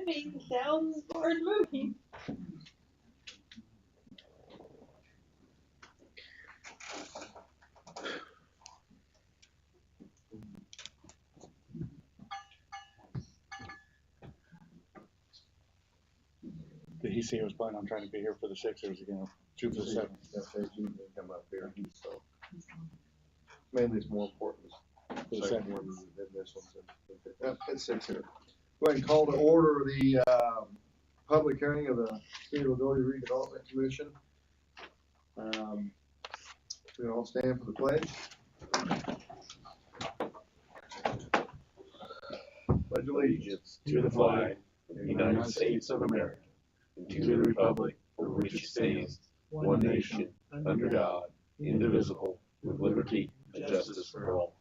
moving, towns are moving. Did he say he was planning on trying to be here for the 6th, or was he going to shoot for the 7th? Come up here, so mainly it's more important For the second 7th. one than this one. It's 6 here. Go ahead and call to order the public hearing of the State of Loogootee Redevelopment Commission. We all stand for the pledge. Pledge allegiance to the flag of the United States of America, and to the republic for which it stands, one nation, under God, indivisible, with liberty and justice for all.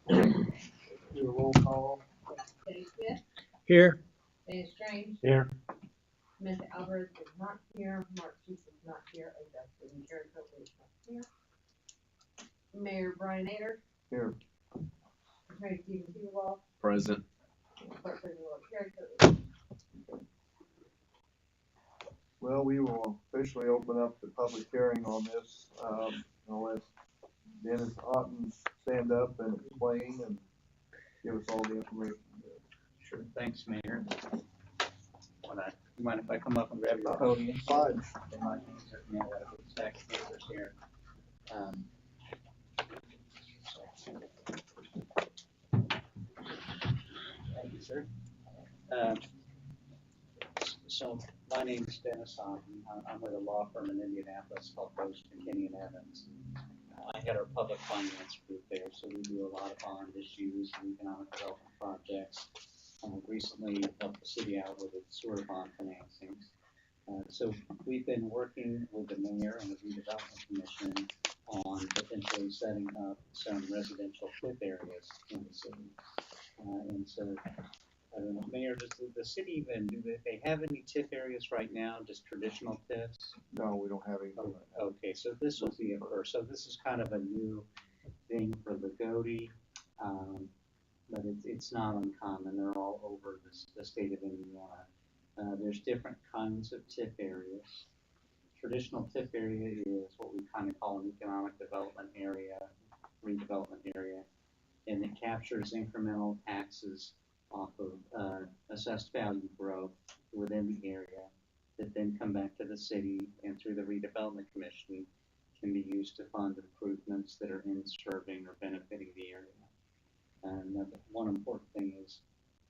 Do a roll call. Dave Smith, Here. Dave Strange, Here. Samantha Alvarez is not here, Mark Cheese is not here, Augustine Jericho is not here. Mayor Brian Ader, Here. Attorney Stephen Seawall, Present. Clerk President Jericho. Well, we will officially open up the public hearing on this. I'll let Dennis Otten stand up and explain and give us all the information. Sure, thanks, Mayor. You mind if I come up and grab your podium? Fine. They might answer me. I got a big stack of papers here. Thank you, sir. So my name is Dennis Otten. I'm with a law firm in Indianapolis called Post McKinney & Evans. I had our public finance group there, so we do a lot of bond issues and economic development projects. Recently helped the city out with its sewer bond financings. So we've been working with the mayor and the redevelopment commission on potentially setting up some residential flip areas in the city. And so, I don't know, Mayor, does the city even, do they have any TIF areas right now, just traditional TIFs? No, we don't have any. Okay, so this will be a first. So this is kind of a new thing for Loogootee, but it's not uncommon. They're all over the state of Indiana. There's different kinds of TIF areas. Traditional TIF area is what we kind of call an economic development area, redevelopment area, and it captures incremental taxes off of assessed value growth within the area that then come back to the city and through the redevelopment commission can be used to fund improvements that are in serving or benefiting the area. And the one important thing is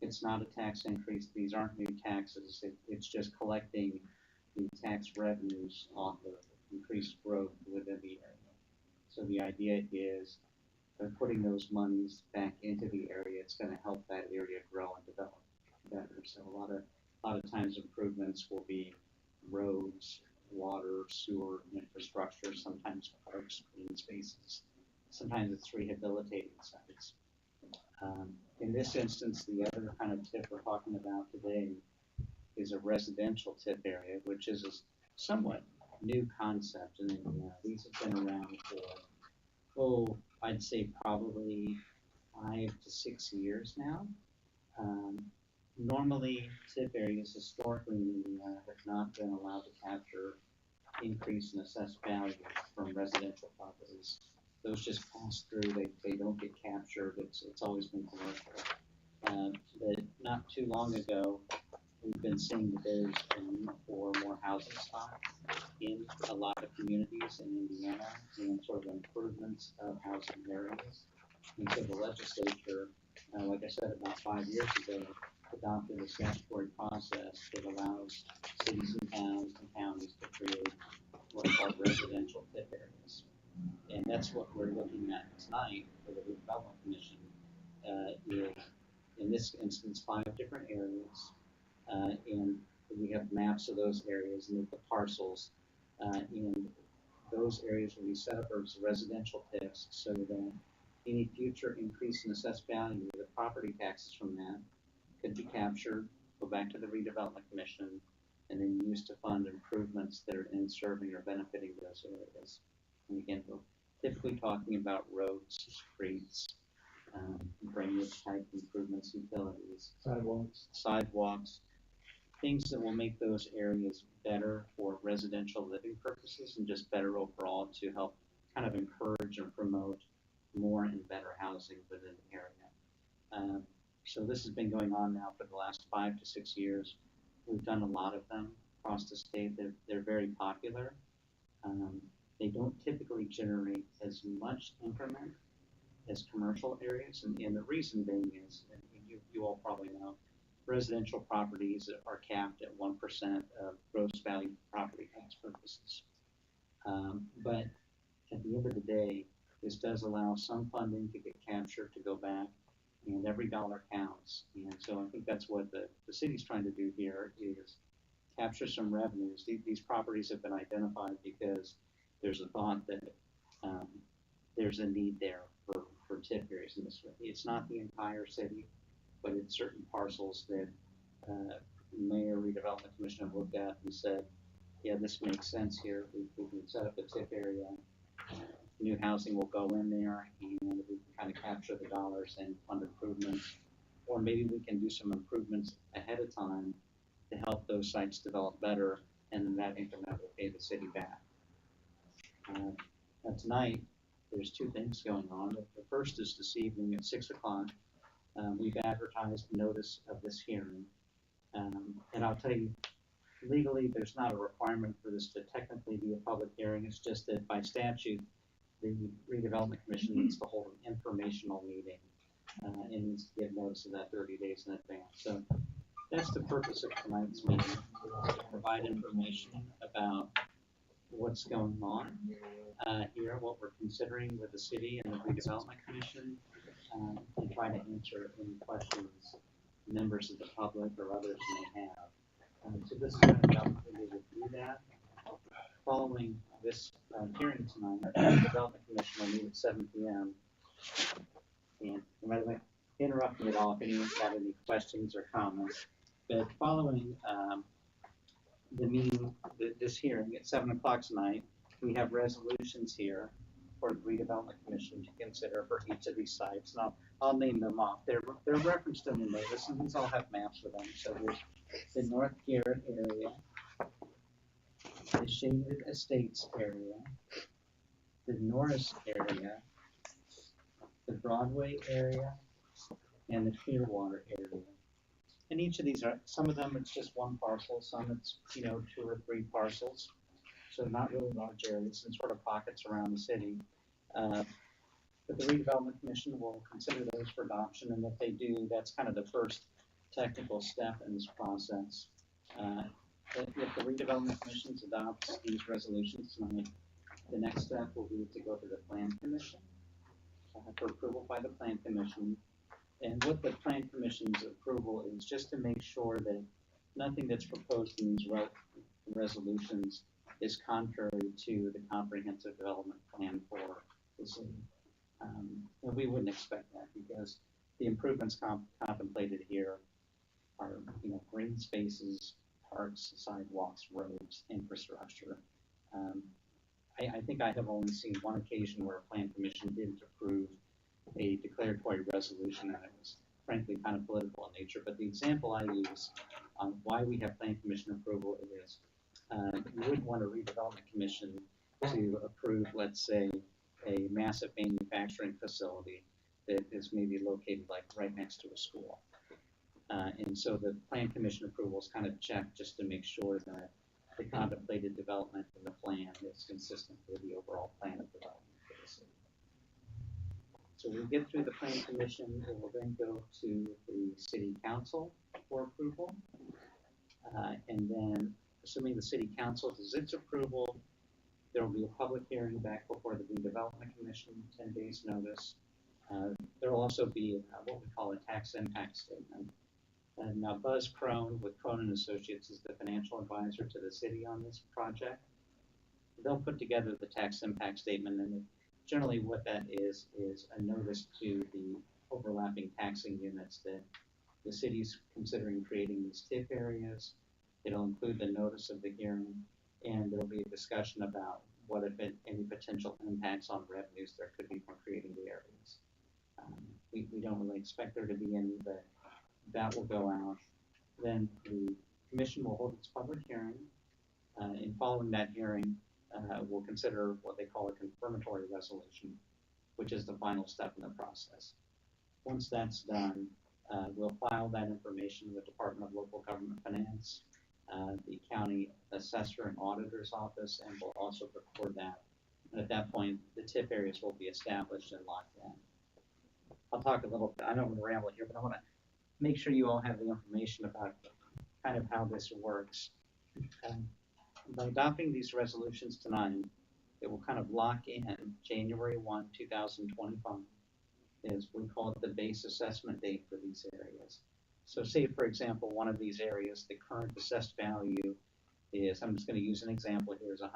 it's not a tax increase. These aren't new taxes. It's just collecting the tax revenues off of increased growth within the area. So the idea is by putting those monies back into the area, it's going to help that area grow and develop better. So a lot of times improvements will be roads, water, sewer, infrastructure, sometimes parks, green spaces. Sometimes it's rehabilitating sites. In this instance, the other kind of TIF we're talking about today is a residential TIF area, which is a somewhat new concept in Indiana. These have been around for, I'd say probably 5 to 6 years now. Normally, TIF areas historically in Indiana have not been allowed to capture increase in assessed value from residential properties. Those just pass through, they don't get captured, it's always been commercial. But not too long ago, we've been seeing that there's a need for more housing stock in a lot of communities in Indiana and sort of improvements of housing areas. And so the legislature, like I said, about 5 years ago, adopted a statutory process that allows cities and towns and counties to create what are called residential TIF areas. And that's what we're looking at tonight for the Redevelopment Commission, is in this instance 5 different areas, and we have maps of those areas and the parcels, and those areas will be set up as residential TIFs so that any future increase in assessed value of the property taxes from that could be captured, go back to the Redevelopment Commission, and then used to fund improvements that are in serving or benefiting those areas. And again, we're typically talking about roads, streets, drainage type improvements maintenance, utilities, Sidewalks. things that will make those areas better for residential living purposes and just better overall to help kind of encourage and promote more and better housing within the area. So this has been going on now for the last 5 to 6 years. We've done a lot of them across the state. They're very popular. They don't typically generate as much increment as commercial areas, and the reason being is, and you all probably know, residential properties are capped at 1% of gross value property tax purposes. But at the end of the day, this does allow some funding to get captured to go back, and every dollar counts. And so I think that's what the city's trying to do here is capture some revenues. These properties have been identified because there's a thought that there's a need there for TIF areas in this way. It's not the entire city, but it's certain parcels that Mayor Redevelopment Commission have looked at and said, yeah, this makes sense here. We can set up a TIF area. New housing will go in there, and we can kind of capture the dollars and fund improvements. Or maybe we can do some improvements ahead of time to help those sites develop better, and then that increment will pay the city back. Now tonight, there's 2 things going on. The first is this evening at 6 o'clock. We've advertised notice of this hearing. And I'll tell you, legally, there's not a requirement for this to technically be a public hearing. It's just that by statute, the Redevelopment Commission needs to hold an informational meeting and needs to give notice of that 30 days in advance. So that's the purpose of tonight's meeting, to provide information about what's going on here, what we're considering with the city and the Redevelopment Commission, and try to answer any questions members of the public or others may have. So this is kind of the opportunity to do that. Following this hearing tonight, the Development Commission will meet at 7 p.m. And by the way, interrupt me at all if anyone's got any questions or comments. But following the meeting, this hearing at 7 o'clock tonight, we have resolutions here for the Redevelopment Commission to consider for each of these sites. And I'll name them off. They're referenced in the notice, and these all have maps for them. So there's the North Garrett area, the Shaded Estates area, the Norris area, the Broadway area, and the Clearwater area. And each of these are, some of them it's just one parcel, some it's, 2 or 3 parcels. So not really large areas and sort of pockets around the city. But the Redevelopment Commission will consider those for adoption, and if they do, that's kind of the first technical step in this process. If the Redevelopment Commission adopts these resolutions tonight, the next step will be to go to the Plan Commission for approval by the Plan Commission. And what the Plan Commission's approval is just to make sure that nothing that's proposed in these resolutions is contrary to the comprehensive development plan for the city. And we wouldn't expect that because the improvements contemplated here are, green spaces, parks, sidewalks, roads, infrastructure. I think I have only seen one occasion where a Plan Commission didn't approve a declaratory resolution, and it was frankly kind of political in nature. But the example I use on why we have Plan Commission approval is you wouldn't want a Redevelopment Commission to approve, let's say, a massive manufacturing facility that is maybe located like right next to a school. And so the Plan Commission approval is kind of checked just to make sure that the contemplated development in the plan is consistent with the overall plan of development for the city. So we get through the Plan Commission, and we'll then go to the City Council for approval. And then, assuming the City Council does its approval, there will be a public hearing back before the Redevelopment Commission, 10 days notice. There will also be what we call a tax impact statement. And now Buzz Crone with Crone & Associates is the financial advisor to the city on this project. They'll put together the tax impact statement, and generally what that is a notice to the overlapping taxing units that the city's considering creating these TIF areas. It'll include the notice of the hearing, and there'll be a discussion about what if any potential impacts on revenues there could be from creating the areas. We don't really expect there to be any, but that will go out. Then the commission will hold its public hearing. And following that hearing, we'll consider what they call a confirmatory resolution, which is the final step in the process. Once that's done, we'll file that information with the Department of Local Government Finance, the county assessor and auditor's office, and we'll also record that. And at that point, the TIF areas will be established and locked in. I'll talk a little bit, I don't want to ramble here, but I want to make sure you all have the information about kind of how this works. By adopting these resolutions tonight, it will kind of lock in January 1, 2025, is we call it the base assessment date for these areas. So say, for example, one of these areas, the current assessed value is, I'm just going to use an example here, is $100,000.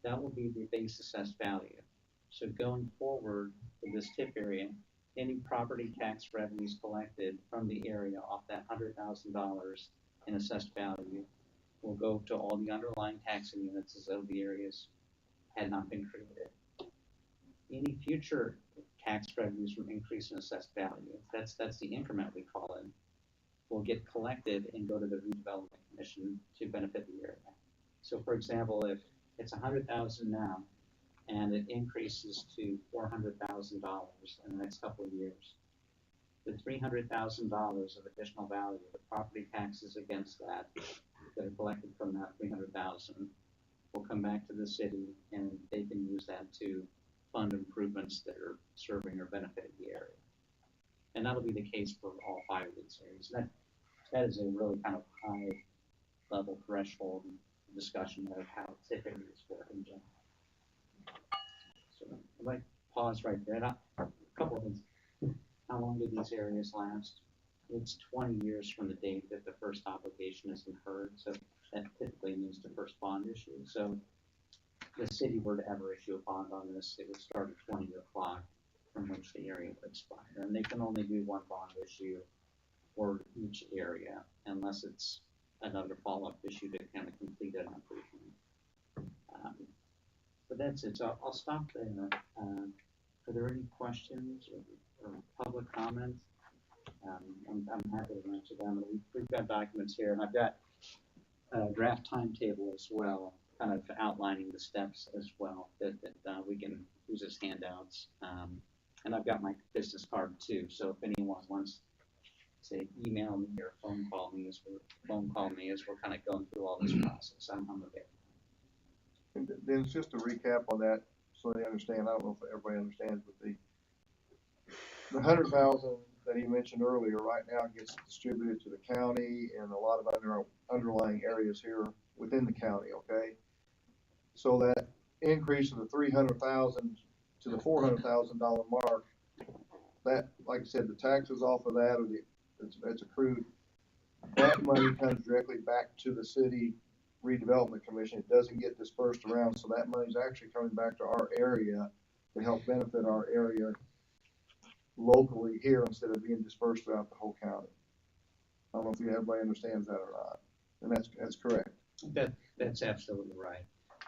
That will be the base assessed value. So going forward for this TIF area, any property tax revenues collected from the area off that $100,000 in assessed value will go to all the underlying taxing units as though the areas had not been created. Any future tax revenues from increase in assessed value, that's the increment we call it, will get collected and go to the Redevelopment Commission to benefit the area. So for example, if it's $100,000 now and it increases to $400,000 in the next couple of years, the $300,000 of additional value, the property taxes against that are collected from that $300,000 will come back to the city, and they can use that to fund improvements that are serving or benefiting the area. And that'll be the case for all 5 of these areas. That is a really kind of high level threshold discussion of how TIF areas work in general. So I'd like to pause right there. A couple of things. How long do these areas last? It's 20 years from the date that the first obligation is incurred, so that typically means the first bond issue. So if the city were to ever issue a bond on this, it would start a 20-year clock from which the area would expire. And they can only do one bond issue for each area, unless it's another follow-up issue to kind of complete an improvement. But that's it. So I'll stop there. Are there any questions or public comments? I'm happy to answer them. We've got documents here, and I've got a draft timetable as well, kind of outlining the steps as well that we can use as handouts. And I've got my business card too, so if anyone wants to email me or phone call me as we're kind of going through all this process, I'm available. And then just to recap on that, so they understand, I don't know if everybody understands, but the 100,000 that he mentioned earlier right now gets distributed to the county and a lot of underlying areas here within the county, okay? So that increase of the 300,000 to the $400,000 mark, that, like I said, the taxes off of that, or it's accrued, that money comes directly back to the city Redevelopment Commission. It doesn't get dispersed around, so that money's actually coming back to our area to help benefit our area locally here instead of being dispersed throughout the whole county. I don't know if everybody understands that or not, and that's correct. That's absolutely right.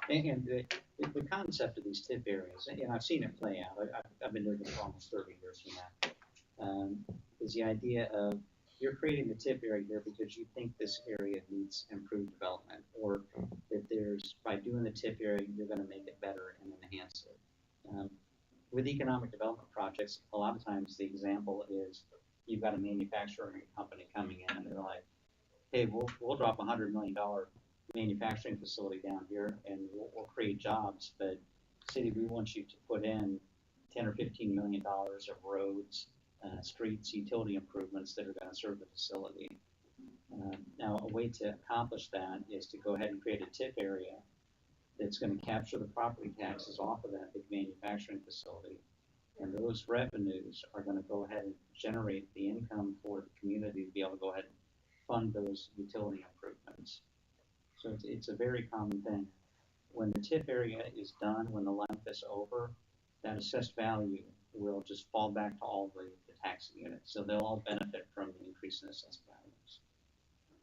And the concept of these TIF areas, and I've seen it play out. I've been doing this for almost 30 years now. Is the idea of you're creating a TIF area here because you think this area needs improved development, or that by doing the TIF area, you're going to make it better and enhance it. With economic development projects, a lot of times the example is you've got a manufacturing company coming in and they're like, hey, we'll drop $100 million manufacturing facility down here and we'll create jobs, but city, we want you to put in $10 or $15 million of roads, streets, utility improvements that are going to serve the facility. Now, a way to accomplish that is to go ahead and create a TIF area that's going to capture the property taxes off of that big manufacturing facility. And those revenues are going to go ahead and generate the income for the community to be able to go ahead and fund those utility improvements. So it's a very common thing. When the TIF area is done, when the length is over, that assessed value will just fall back to all the taxing units. So they'll all benefit from the increase in assessed values.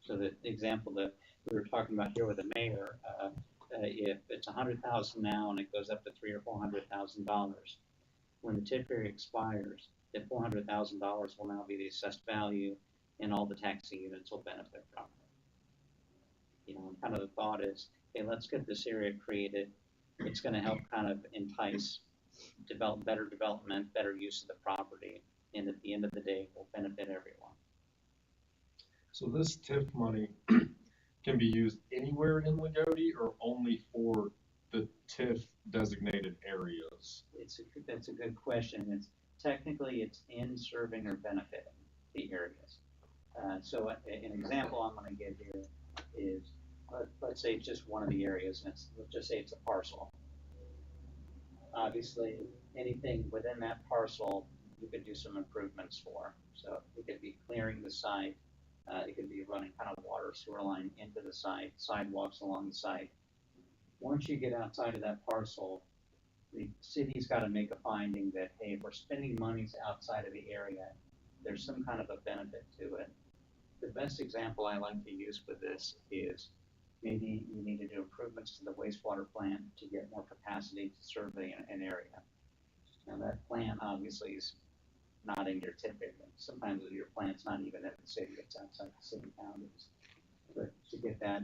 So the example that we were talking about here with the mayor, if it's $100,000 now and it goes up to $300,000 or $400,000, when the TIF area expires, that $400,000 will now be the assessed value, and all the taxing units will benefit from it. You know, and kind of the thought is, hey, let's get this area created. It's going to help kind of entice better development, better use of the property, and at the end of the day, will benefit everyone. So this TIF money can be used anywhere in Loogootee or only for the TIF designated areas? That's a good question. Technically it's in serving or benefiting the areas. So an example I'm going to give here is, let's say it's just one of the areas, and let's just say it's a parcel. Obviously, anything within that parcel, you could do some improvements for. So it could be clearing the site, it could be running kind of water sewer line into the site, sidewalks along the site. Once you get outside of that parcel, the city's got to make a finding that, hey, if we're spending monies outside of the area, there's some kind of a benefit to it. The best example I like to use for this is maybe you need to do improvements to the wastewater plant to get more capacity to serve an area. Now that plant obviously is not in your TIF area. Sometimes your plant's not even in the city, it's outside the city boundaries. But to get that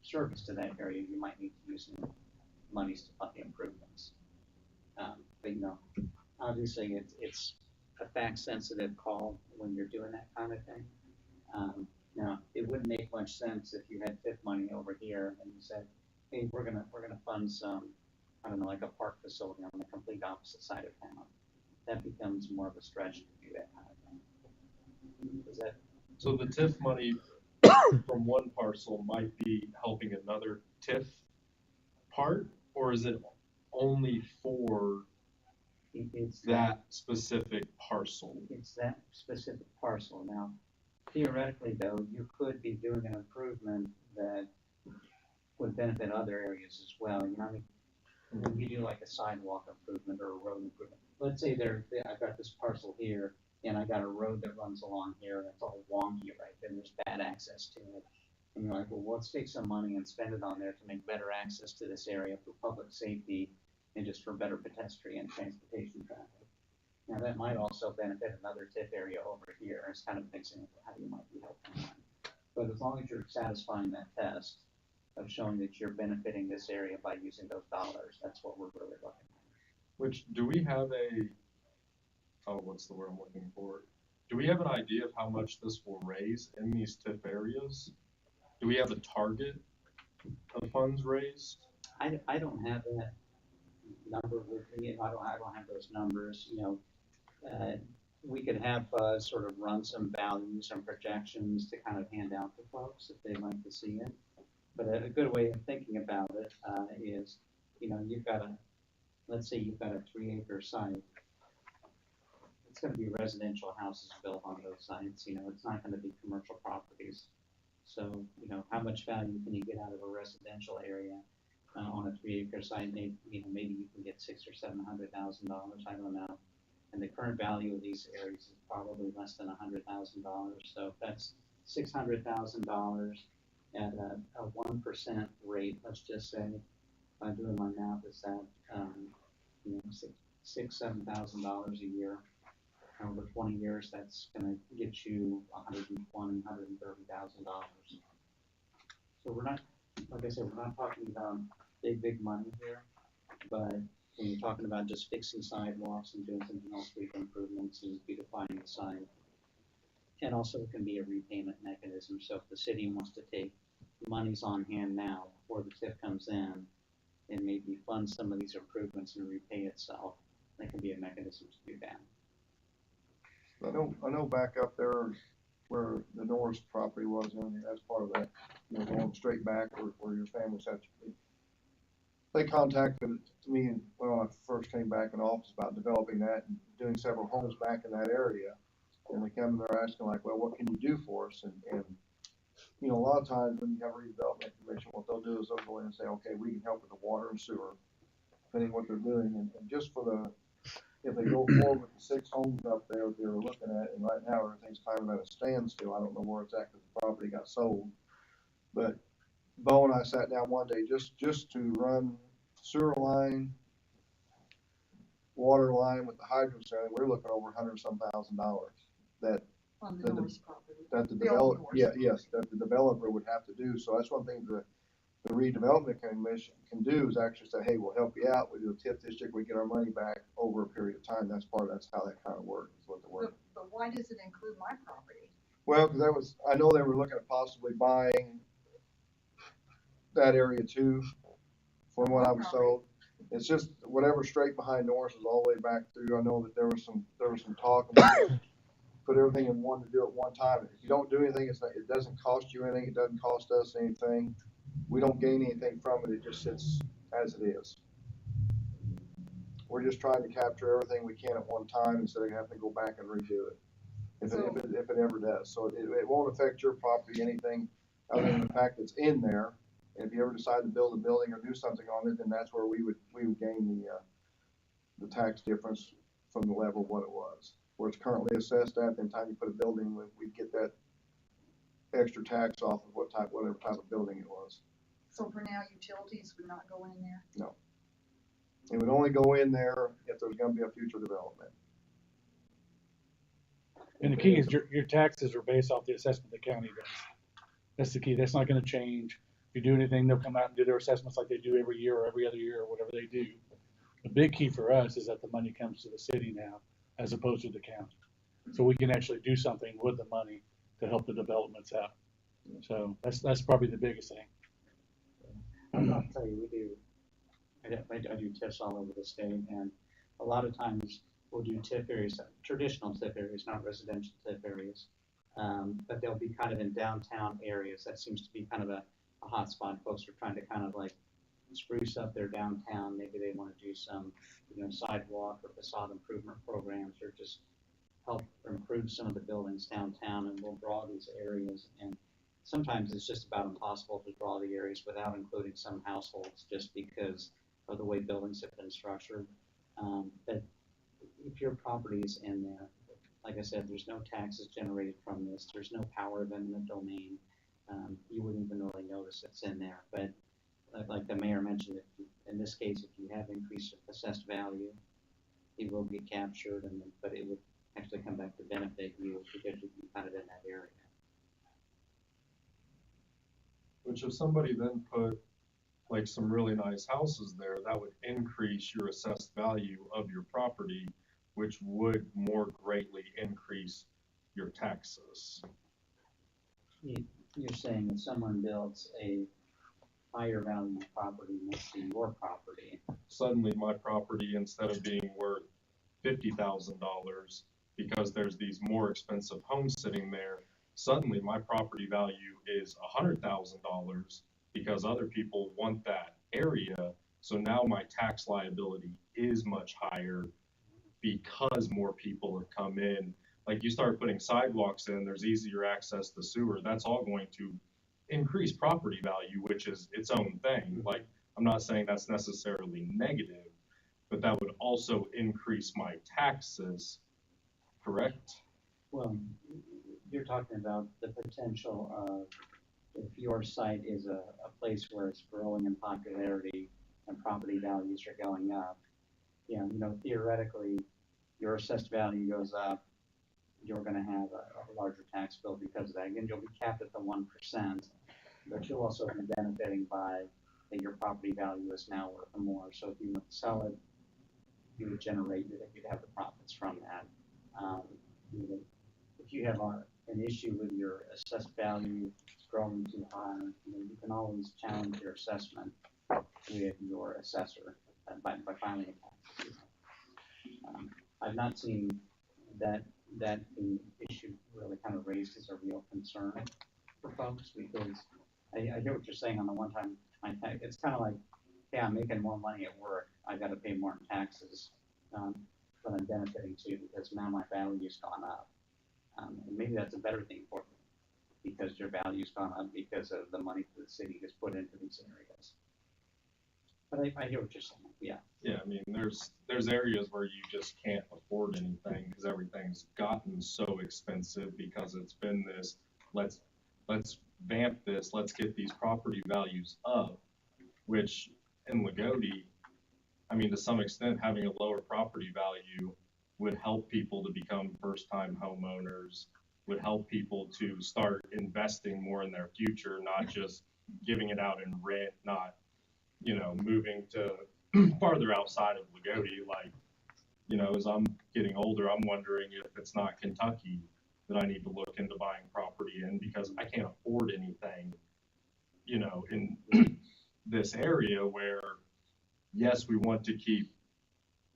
service to that area, you might need to use some monies to fund the improvements. But you know, obviously it's a fact-sensitive call when you're doing that kind of thing. Now, it wouldn't make much sense if you had TIF money over here and you said, hey, we're gonna fund some, I don't know, like a park facility on the complete opposite side of town. That becomes more of a stretch to do that kind of thing. Is that? So the TIF money from one parcel might be helping another TIF part, or is it only for that specific parcel? It's that specific parcel. Now, theoretically, though, you could be doing an improvement that would benefit other areas as well. You know, I mean, when you do like a sidewalk improvement or a road improvement, let's say I've got this parcel here, and I got a road that runs along here that's all wonky, right? And there's bad access to it. And you're like, well, let's take some money and spend it on there to make better access to this area for public safety and just for better pedestrian transportation traffic. Now that might also benefit another TIF area over here. It's kind of mixing with how you might be helping them. But as long as you're satisfying that test of showing that you're benefiting this area by using those dollars, that's what we're really looking at. Which, do we have what's the word I'm looking for? Do we have an idea of how much this will raise in these TIF areas? Do we have a target of funds raised? I don't have that number with me. I don't have those numbers. You know, we could have sort of run some values and projections to kind of hand out to folks if they'd like to see it. But a good way of thinking about it is, you know, let's say you've got a 3-acre site. It's going to be residential houses built on those sites. You know, it's not going to be commercial properties. So, you know, how much value can you get out of a residential area on a 3-acre site? Maybe you can get $600,000 or $700,000. I don't know. And the current value of these areas is probably less than $100,000. So that's $600,000 at a 1% rate. Let's just say, doing my math, is that you know, $7,000 a year. Over 20 years, that's going to get you $120,000, $130,000. So we're not, like I said, we're not talking about big money here, but when you're talking about just fixing sidewalks and doing some general street improvements and beautifying the site, and also it can be a repayment mechanism. So if the city wants to take monies on hand now before the TIF comes in and maybe fund some of these improvements and repay itself, that can be a mechanism to do that. I know back up there where the Norris property was in, that's part of that, you know, going straight back where your family's at. They contacted me when I first came back in office about developing that and doing several homes back in that area. And they come and they're asking like, well, what can you do for us? And you know, a lot of times when you have a redevelopment commission, what they'll do is they'll go in and say, okay, we can help with the water and sewer, depending what they're doing. And just for if they go forward with the 6 homes up there they were looking at, and right now everything's kind of at a standstill. I don't know where it's at because the property got sold. But Bo and I sat down one day just to run sewer line, water line with the hydrants and everything, we're looking over $100,000 that, On the Then the- Norris property. that the The old developer, Norris. yes, that the developer would have to do. So that's one thing the redevelopment commission can do is actually say, hey, we'll help you out. We do a TIF district, we get our money back over a period of time. That's how that kind of works, is what the word. But why does it include my property? Well, because I know they were looking at possibly buying that area too, from what I was told. It's just whatever straight behind Norris is all the way back through. I know that there was some talk about put everything in one to do it one time. If you don't do anything, it doesn't cost you anything. It doesn't cost us anything. We don't gain anything from it. It just sits as it is. We're just trying to capture everything we can at one time instead of having to go back and redo it. If it ever does. So it won't affect your property anything other than the fact it's in there. And if you ever decide to build a building or do something on it, then that's where we would gain the tax difference from the level of what it was. Where it's currently assessed at, the time you put a building, we'd get that extra tax off of whatever type of building it was. So for now, utilities would not go in there? No. It would only go in there if there's gonna be a future development. And the key is your taxes are based off the assessment the county does. That's the key. That's not gonna change. If you do anything, they'll come out and do their assessments like they do every year or every other year or whatever they do. The big key for us is that the money comes to the city now as opposed to the county. So we can actually do something with the money to help the developments out. So that's probably the biggest thing. I'll tell you, I do TIFs all over the state, and a lot of times we'll do TIF areas, traditional TIF areas, not residential TIF areas. But they'll be kind of in downtown areas. That seems to be kind of a hot spot. Folks are trying to kind of like spruce up their downtown. Maybe they want to do some, sidewalk or facade improvement programs, or just help improve some of the buildings downtown, and we'll draw these areas. And sometimes it's just about impossible to draw the areas without including some households, just because of the way buildings have been structured. But if your property is in there, like I said, there's no taxes generated from this. There's no power of eminent domain. You wouldn't even really notice it's in there. But like the mayor mentioned, in this case, if you have increased assessed value, it will get captured, but it would actually come back to benefit you because you'd be kind of in that area. Which if somebody then put like some really nice houses there, that would increase your assessed value of your property, which would more greatly increase your taxes. You're saying if someone builds a higher value property next to your property, Suddenly my property, instead of being worth $50,000 because there's these more expensive homes sitting there, suddenly my property value is $100,000 because other people want that area. So now my tax liability is much higher because more people have come in. Like you start putting sidewalks in, there's easier access to sewer. That's all going to increase property value, which is its own thing. Like, I'm not saying that's necessarily negative, but that would also increase my taxes, correct? well, you're talking about the potential of if your site is a place where it's growing in popularity and property values are going up, theoretically, your assessed value goes up, you're gonna have a larger tax bill because of that. Again, you'll be capped at the 1%, but you'll also be benefiting by that your property value is now worth more. So if you would sell it, you would generate, you'd have the profits from that. If you have an issue with your assessed value growing too high, you can always challenge your assessment with your assessor by filing a tax. I've not seen that the issue really kind of raised as a real concern for folks, because I hear what you're saying on the one time. It's kind of like, yeah, I'm making more money at work, I got to pay more in taxes, but I'm benefiting too because now my value's gone up. And maybe that's a better thing for you because your value's gone up because of the money that the city has put into these areas. But I hear what you're saying, yeah. Yeah, I mean, there's areas where you just can't afford anything because everything's gotten so expensive because it's been this, let's vamp this, let's get these property values up, which in Loogootee, I mean, to some extent, having a lower property value would help people to become first-time homeowners, would help people to start investing more in their future, not just giving it out in rent, not, you know, moving to farther outside of Loogootee. Like, you know, as I'm getting older, I'm wondering if it's not Kentucky that I need to look into buying property in, because I can't afford anything, you know, in this area where, yes, we want to keep,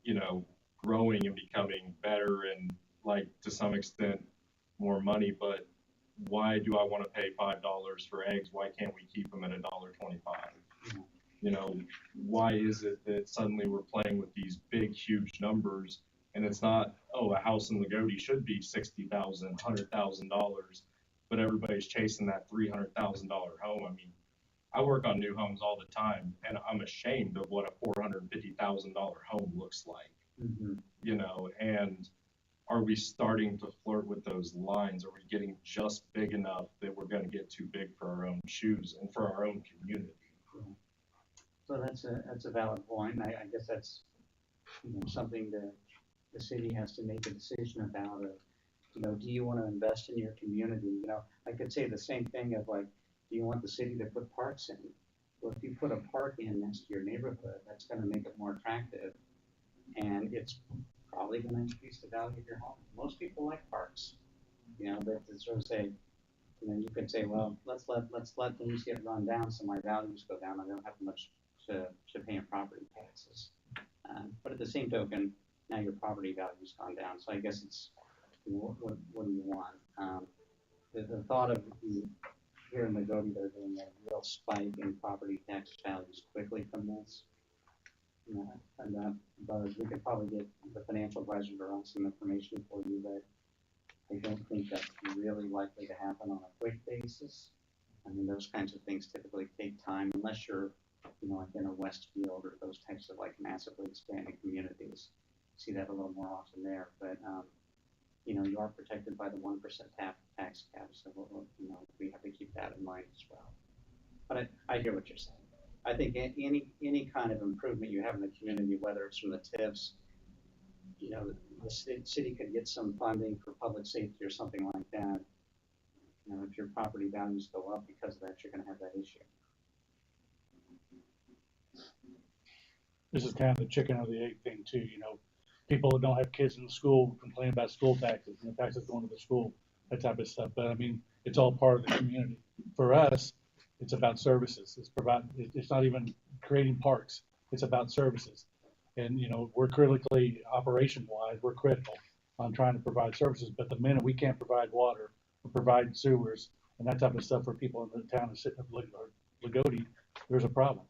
you know, growing and becoming better and, like, to some extent more money, but why do I want to pay $5 for eggs? Why can't we keep them at $1.25? You know, why is it that suddenly we're playing with these big, huge numbers, and it's not, oh, a house in Loogootee should be $60,000, $100,000, but everybody's chasing that $300,000 home. I mean, I work on new homes all the time, and I'm ashamed of what a $450,000 home looks like. You know, and are we starting to flirt with those lines? Are we getting just big enough that we're going to get too big for our own shoes and for our own community? So that's a valid point. I guess that's, you know, something that the city has to make a decision about. You know, do you want to invest in your community? You know, I could say the same thing of, like, do you want the city to put parks in? Well, if you put a park in next to your neighborhood, that's going to make it more attractive, and it's probably going to increase the value of your home. Most people like parks, you know, but to sort of say, you know, you could say, well, let's let things get run down so my values go down. I don't have much to pay in property taxes. But at the same token, now your property value's gone down. So I guess it's, you know, what do you want? The thought of here in Loogootee, they're doing a real spike in property tax values quickly from this. You know, and but we could probably get the financial advisor to run some information for you, but I don't think that's really likely to happen on a quick basis. I mean, those kinds of things typically take time, unless you're, you know, like in a Westfield or those types of, like, massively expanding communities. See that a little more often there, but you know, you are protected by the 1% tax cap, so you know, we have to keep that in mind as well. But I hear what you're saying. I think any kind of improvement you have in the community, whether it's from the TIFs, you know, the city could get some funding for public safety or something like that. You know, if your property values go up because of that, you're going to have that issue. This is kind of the chicken or the egg thing too, you know. People that don't have kids in the school complain about school taxes and the taxes going to the school, that type of stuff. But I mean, it's all part of the community. For us, it's about services. It's not even creating parks. It's about services. And, you know, we're critically, operation-wise, we're critical on trying to provide services. But the minute we can't provide water or provide sewers and that type of stuff for people in the town of Loogootee, there's a problem.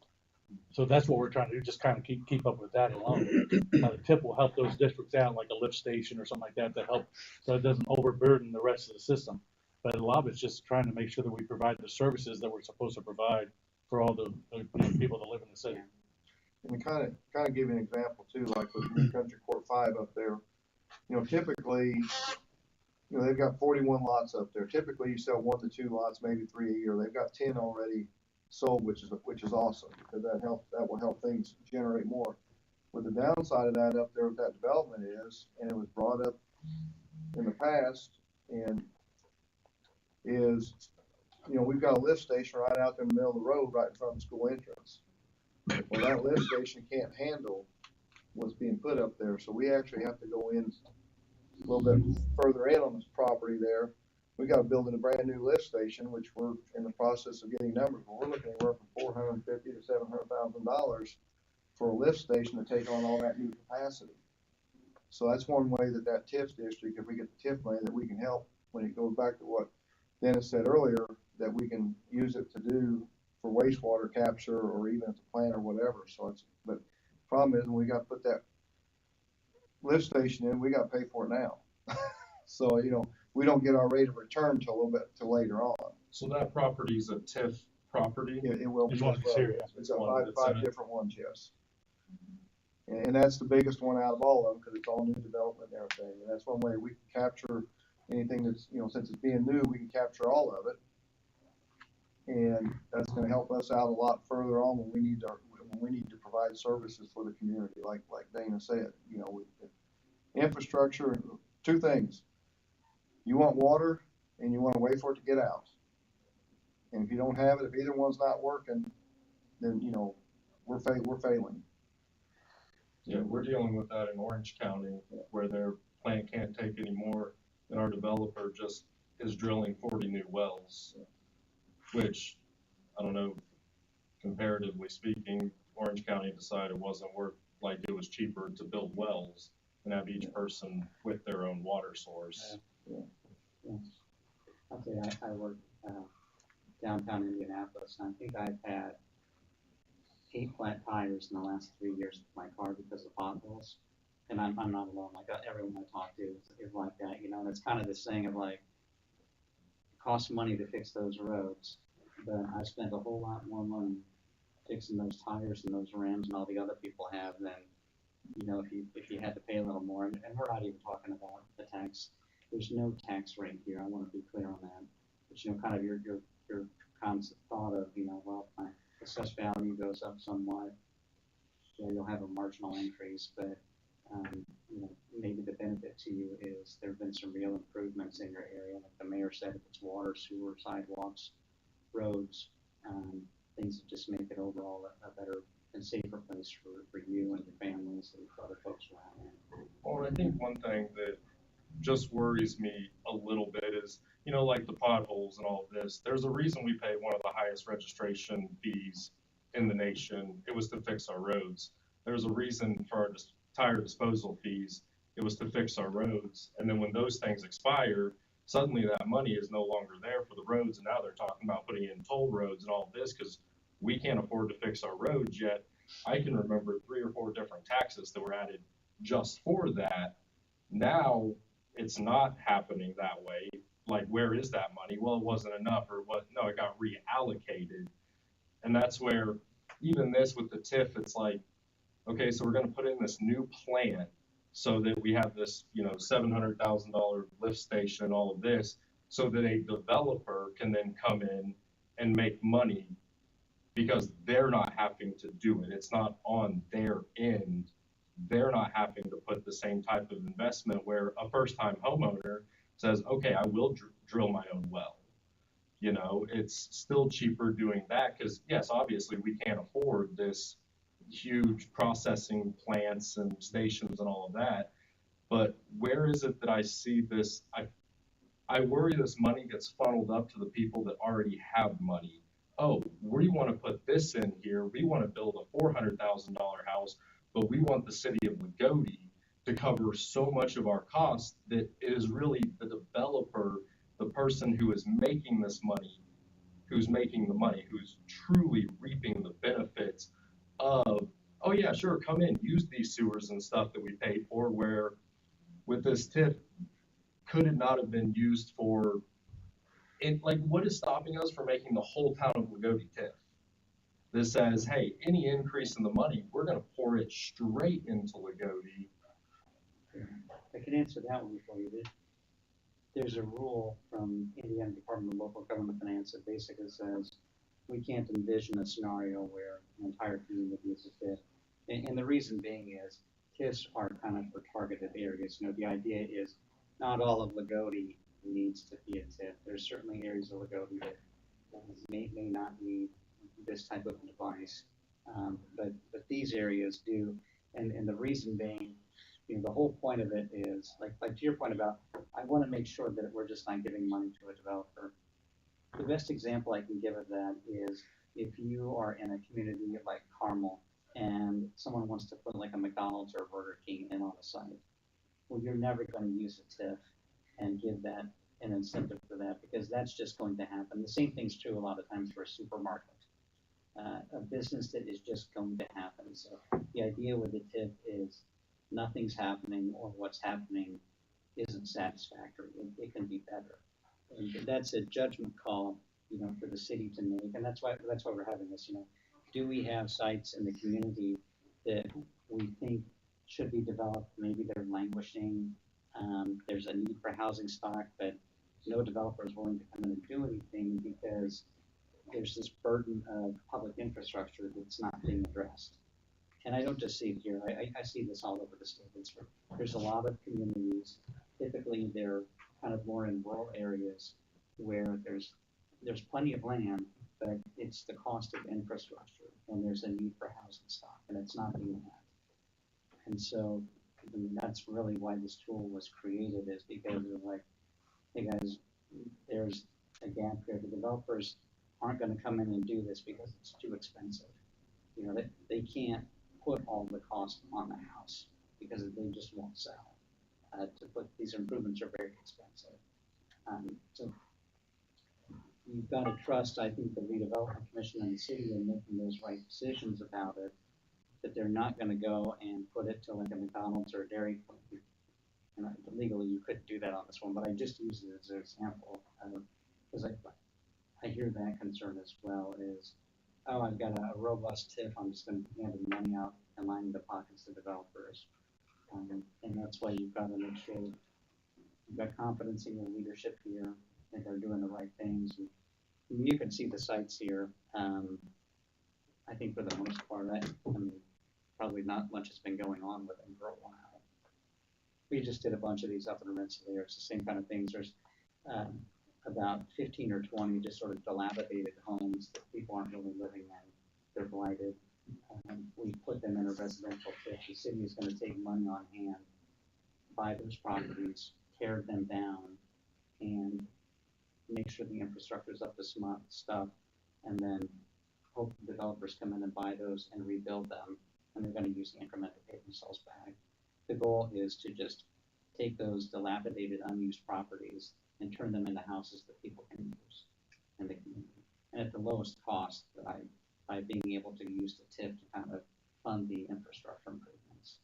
So that's what we're trying to do, just kind of keep up with that alone. The TIP will help those districts out, like a lift station or something like that, to help so it doesn't overburden the rest of the system. But a lot of it's just trying to make sure that we provide the services that we're supposed to provide for all the people that live in the city. And kind of give you an example too, like with New Country Court 5 up there. You know, typically, you know, they've got 41 lots up there. Typically, you sell 1 to 2 lots, maybe 3 a year. They've got 10 already sold, which is awesome, because that will help things generate more. What the downside of that up there with that development is, and it was brought up in the past, and is, you know, we've got a lift station right out there in the middle of the road, right in front of the school entrance. Well, that lift station can't handle what's being put up there, so we actually have to go in a little bit further in on this property there. We got to build in a brand new lift station, which we're in the process of getting numbers. But we're looking anywhere from $450,000 to $700,000 for a lift station to take on all that new capacity. So that's one way that TIF district, if we get the TIF money, that we can help when it goes back to what Dennis said earlier, that we can use it to do for wastewater capture or even at the plant or whatever. So but the problem is when we got to put that lift station in, we got to pay for it now. So, you know, we don't get our rate of return till a little bit till later on. So that property is a TIF property? It will be. It's got five different ones, yes. And that's the biggest one out of all of them, because it's all new development and everything. And that's one way we can capture anything that's, you know, since it's being new, we can capture all of it. And that's going to help us out a lot further on when and we need to provide services for the community, like Dana said, you know, with infrastructure, two things. You want water and you want a way for it to get out. And if you don't have it, if either one's not working, then, you know, we're failing. Yeah, we're dealing with that in Orange County, where their plant can't take any more, and our developer just is drilling 40 new wells, which, I don't know, comparatively speaking, Orange County decided it wasn't worth, like, it was cheaper to build wells and have each person with their own water source. Yeah. I'll tell you, I work downtown Indianapolis, and I think I've had 8 flat tires in the last 3 years of my car because of potholes. And I'm not alone. Like everyone I talk to is like that, you know. And it's kind of this thing of like, it costs money to fix those roads, but I spent a whole lot more money fixing those tires and those rims and all the other people have than, you know, if you had to pay a little more. And we're not even talking about the tax. There's no tax rate here. I want to be clear on that. But you know, kind of your concept thought of, you know, well, my assessed value goes up somewhat, yeah, you'll have a marginal increase, but you know, maybe the benefit to you is there have been some real improvements in your area, like the mayor said, if it's water, sewer, sidewalks, roads, things that just make it overall a better and safer place for you and your families and for other folks around here. Well, I think one thing that just worries me a little bit is, you know, like the potholes and all of this, there's a reason we pay one of the highest registration fees in the nation. It was to fix our roads. There's a reason for our tire disposal fees. It was to fix our roads. And then when those things expire, suddenly that money is no longer there for the roads. And now they're talking about putting in toll roads and all this because we can't afford to fix our roads yet. I can remember 3 or 4 different taxes that were added just for that. Now it's not happening that way. Like, where is that money? Well, it wasn't enough, or what? No, it got reallocated. And that's where even this with the TIF, it's like, okay, so we're going to put in this new plant so that we have this, you know, $700,000 lift station and all of this, so that a developer can then come in and make money because they're not having to do it. It's not on their end. They're not having to put the same type of investment where a first-time homeowner says, okay, I will drill my own well. You know, it's still cheaper doing that because, yes, obviously we can't afford this huge processing plants and stations and all of that. But where is it that I see this? I worry this money gets funneled up to the people that already have money. Oh, we want to put this in here. We want to build a $400,000 house, but we want the city of Loogootee to cover so much of our costs that it is really the developer, the person who is making this money, who's making the money, who's truly reaping the benefits of, oh yeah, sure, come in, use these sewers and stuff that we paid for, where with this TIF, could it not have been used for, like, what is stopping us from making the whole town of Loogootee TIF? This says, hey, any increase in the money, we're going to pour it straight into Loogootee. I can answer that one for you. There's a rule from Indiana Department of Local Government Finance that basically says we can't envision a scenario where an entire community is a TIF. And the reason being is TIFs are kind of for targeted areas. You know, the idea is not all of Loogootee needs to be a TIF. There's certainly areas of Loogootee that may not need this type of device, but these areas do. And the reason being, you know, the whole point of it is, like to your point about, I want to make sure that we're just not giving money to a developer. The best example I can give of that is if you are in a community like Carmel and someone wants to put like a McDonald's or a Burger King in on a site. Well, you're never going to use a TIF and give that an incentive for that because that's just going to happen. The same thing's true a lot of times for a supermarket. A business that is just going to happen. So the idea with the TIF is nothing's happening or what's happening isn't satisfactory. It can be better. And that's a judgment call, you know, for the city to make. And that's why we're having this, you know. Do we have sites in the community that we think should be developed? Maybe they're languishing. There's a need for housing stock, but no developer is willing to come in and do anything because there's this burden of public infrastructure that's not being addressed. And I don't just see it here, I see this all over the state. There's a lot of communities, typically they're kind of more in rural areas where there's plenty of land, but it's the cost of infrastructure, and there's a need for housing stock, and it's not being met. And so, I mean, that's really why this tool was created, is because they're like, hey guys, there's a gap here. The developers aren't gonna come in and do this because it's too expensive. You know, they can't put all the cost on the house because they just won't sell. To put these improvements are very expensive. So you've got to trust, I think, the redevelopment commission and the city in making those right decisions about it, that they're not going to go and put it to like a McDonald's or a Dairy Queen. And legally, you couldn't do that on this one, but I just use it as an example because I hear that concern as well. Is oh, I've got a robust TIF, I'm just going to hand the money out and line the pockets of developers. And that's why you've got to make sure you've got confidence in your leadership here, that they're doing the right things. And you can see the sites here. I think for the most part, I mean, probably not much has been going on with them for a while. We just did a bunch of these up in Rensselaer. It's the same kind of things. There's about 15 or 20 just sort of dilapidated homes that people aren't really living in. They're blighted. We put them in a residential TIF. The city is going to take money on hand, buy those properties, tear them down, and make sure the infrastructure is up to stuff, and then hope the developers come in and buy those and rebuild them, and they're going to use the increment to pay themselves back. The goal is to just take those dilapidated, unused properties and turn them into houses that people can use in the community, and at the lowest cost by being able to use the TIF to kind of fund the infrastructure improvements.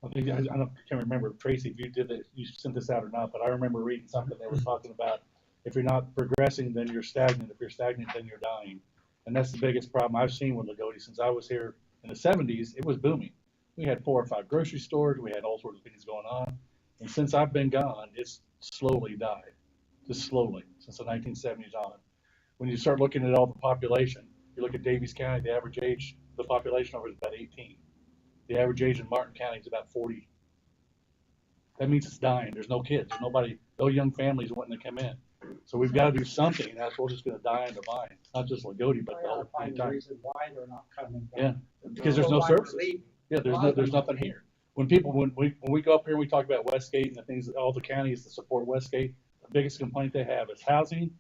I think can't remember, Tracy, if you did it, you sent this out or not, but I remember reading something they were talking about. If you're not progressing, then you're stagnant. If you're stagnant, then you're dying. And that's the biggest problem I've seen with Loogootee since I was here in the 70s. It was booming. We had 4 or 5 grocery stores. We had all sorts of things going on. And since I've been gone, it's slowly died, just slowly, since the 1970s on. When you start looking at all the population, you look at Davies County, the average age of the population over is about 18. The average age in Martin County is about 40. That means it's dying. There's no kids. There's nobody, no young families wanting to come in. So we've got to do something. That's what's just going to die in the vine. Not just Loogootee, but the whole entire. Reason why they're not coming. Yeah, because there's no services. Yeah, there's nothing here. When we go up here and we talk about Westgate and the things, all the counties that support Westgate, the biggest complaint they have is housing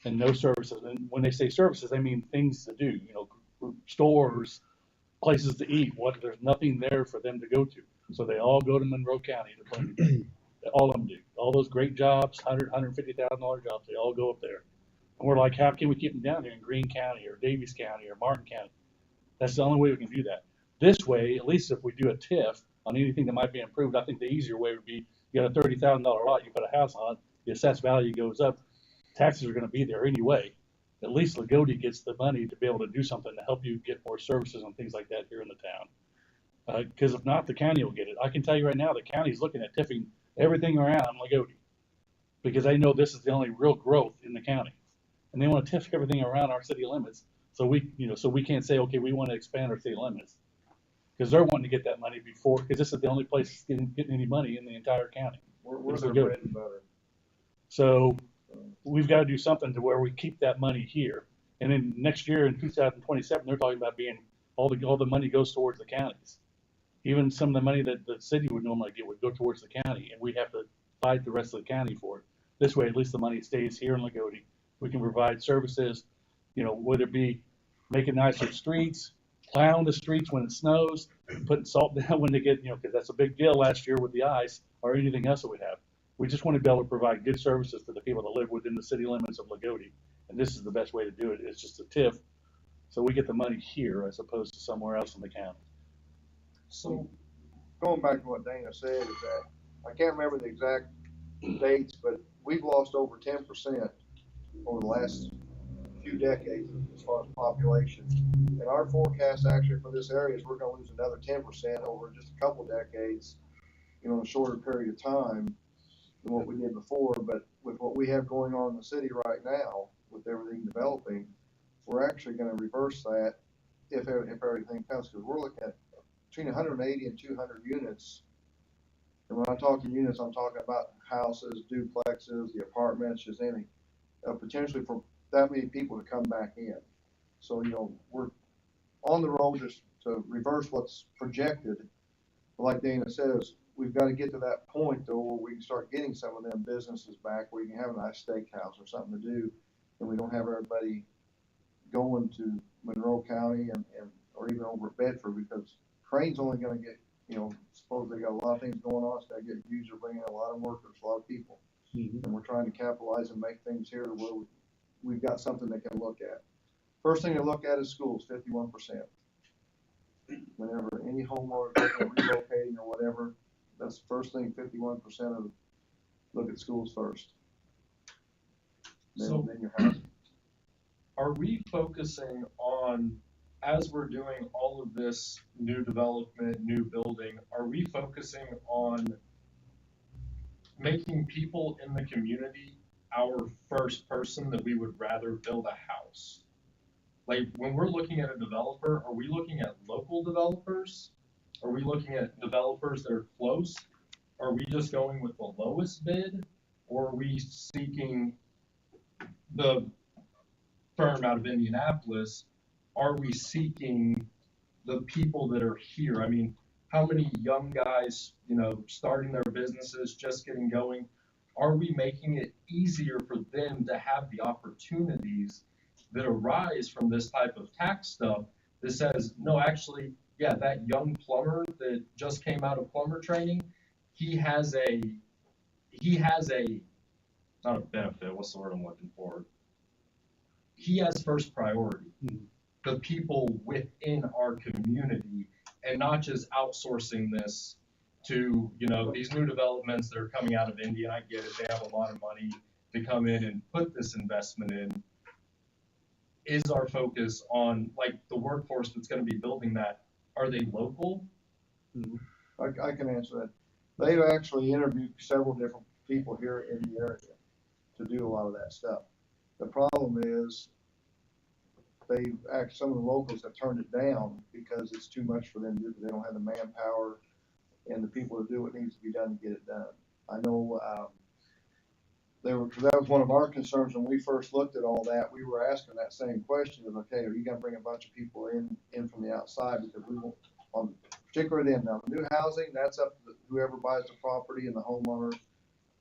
and no services. And when they say services, they mean things to do. You know, stores, places to eat. There's nothing there for them to go to. So they all go to Monroe County to play. All of them do. All those great jobs, $150,000 jobs, they all go up there. And we're like, how can we keep them down here in Greene County or Davies County or Martin County? That's the only way we can do that. This way, at least if we do a TIF on anything that might be improved, I think the easier way would be you got a $30,000 lot, you put a house on it, the assessed value goes up, taxes are going to be there anyway. At least Loogootee gets the money to be able to do something to help you get more services and things like that here in the town. Because if not, the county will get it. I can tell you right now, the county's looking at TIFing everything around Loogootee because they know this is the only real growth in the county, and they want to TIF everything around our city limits. So we can't say, okay, we want to expand our city limits because they're wanting to get that money before, because this is the only place that's getting any money in the entire county. We're their bread and butter. So we've got to do something to where we keep that money here. And then next year in 2027, they're talking about being all the money goes towards the counties. Even some of the money that the city would normally get would go towards the county, and we'd have to fight the rest of the county for it. This way, at least the money stays here in Loogootee. We can provide services, whether it be making nicer streets, plowing the streets when it snows, putting salt down when they get, because that's a big deal last year with the ice, or anything else that we have. We just want to be able to provide good services to the people that live within the city limits of Loogootee. And this is the best way to do it. It's just a TIF. So we get the money here as opposed to somewhere else in the county. So going back to what Dana said is that I can't remember the exact dates, but we've lost over 10% over the last few decades as far as population. And our forecast actually for this area is we're going to lose another 10% over just a couple decades, in a shorter period of time. than what we did before, but with what we have going on in the city right now, with everything developing, we're actually gonna reverse that if everything comes, because we're looking at between 180 and 200 units. And when I'm talking units, I'm talking about houses, duplexes, the apartments, just anything, potentially for that many people to come back in. So, you know, we're on the road just to reverse what's projected. But like Dana says, we've got to get to that point though where we can start getting some of them businesses back, where you can have a nice steakhouse or something to do, and we don't have everybody going to Monroe County or even over at Bedford, because Crane's only going to get, you know, suppose they got a lot of things going on, it's got to get huge, they're bringing in a lot of workers, a lot of people. And we're trying to capitalize and make things here to where we've got something they can look at. First thing to look at is schools, 51%. Whenever any homeowner is looking at relocating or whatever, that's the first thing, 51% of look at schools first. Then your housing. Are we focusing on, as we're doing all of this new development, new building, are we focusing on making people in the community our first person that we would rather build a house? Like, when we're looking at a developer, are we looking at local developers? Are we looking at developers that are close? Are we just going with the lowest bid? Or are we seeking the firm out of Indianapolis? Are we seeking the people that are here? I mean, how many young guys, you know, starting their businesses, just getting going, are we making it easier for them to have the opportunities that arise from this type of tax stuff that says, no, actually, yeah, that young plumber that just came out of plumber training, he has a, not a benefit, what's the word I'm looking for? He has first priority. The people within our community, and not just outsourcing this to, you know, these new developments that are coming out of India. And I get it, they have a lot of money to come in and put this investment in. Is our focus on, like, the workforce that's going to be building that, are they local? I can answer that. They've actually interviewed several different people here in the area to do a lot of that stuff. The problem is some of the locals have turned it down because it's too much for them to do, because they don't have the manpower and the people to do what needs to be done to get it done. I know that was one of our concerns when we first looked at all that. We were asking that same question of, okay, are you going to bring a bunch of people in from the outside? Because we won't, on particularly them. Now, the new housing, that's up to whoever buys the property and the homeowner.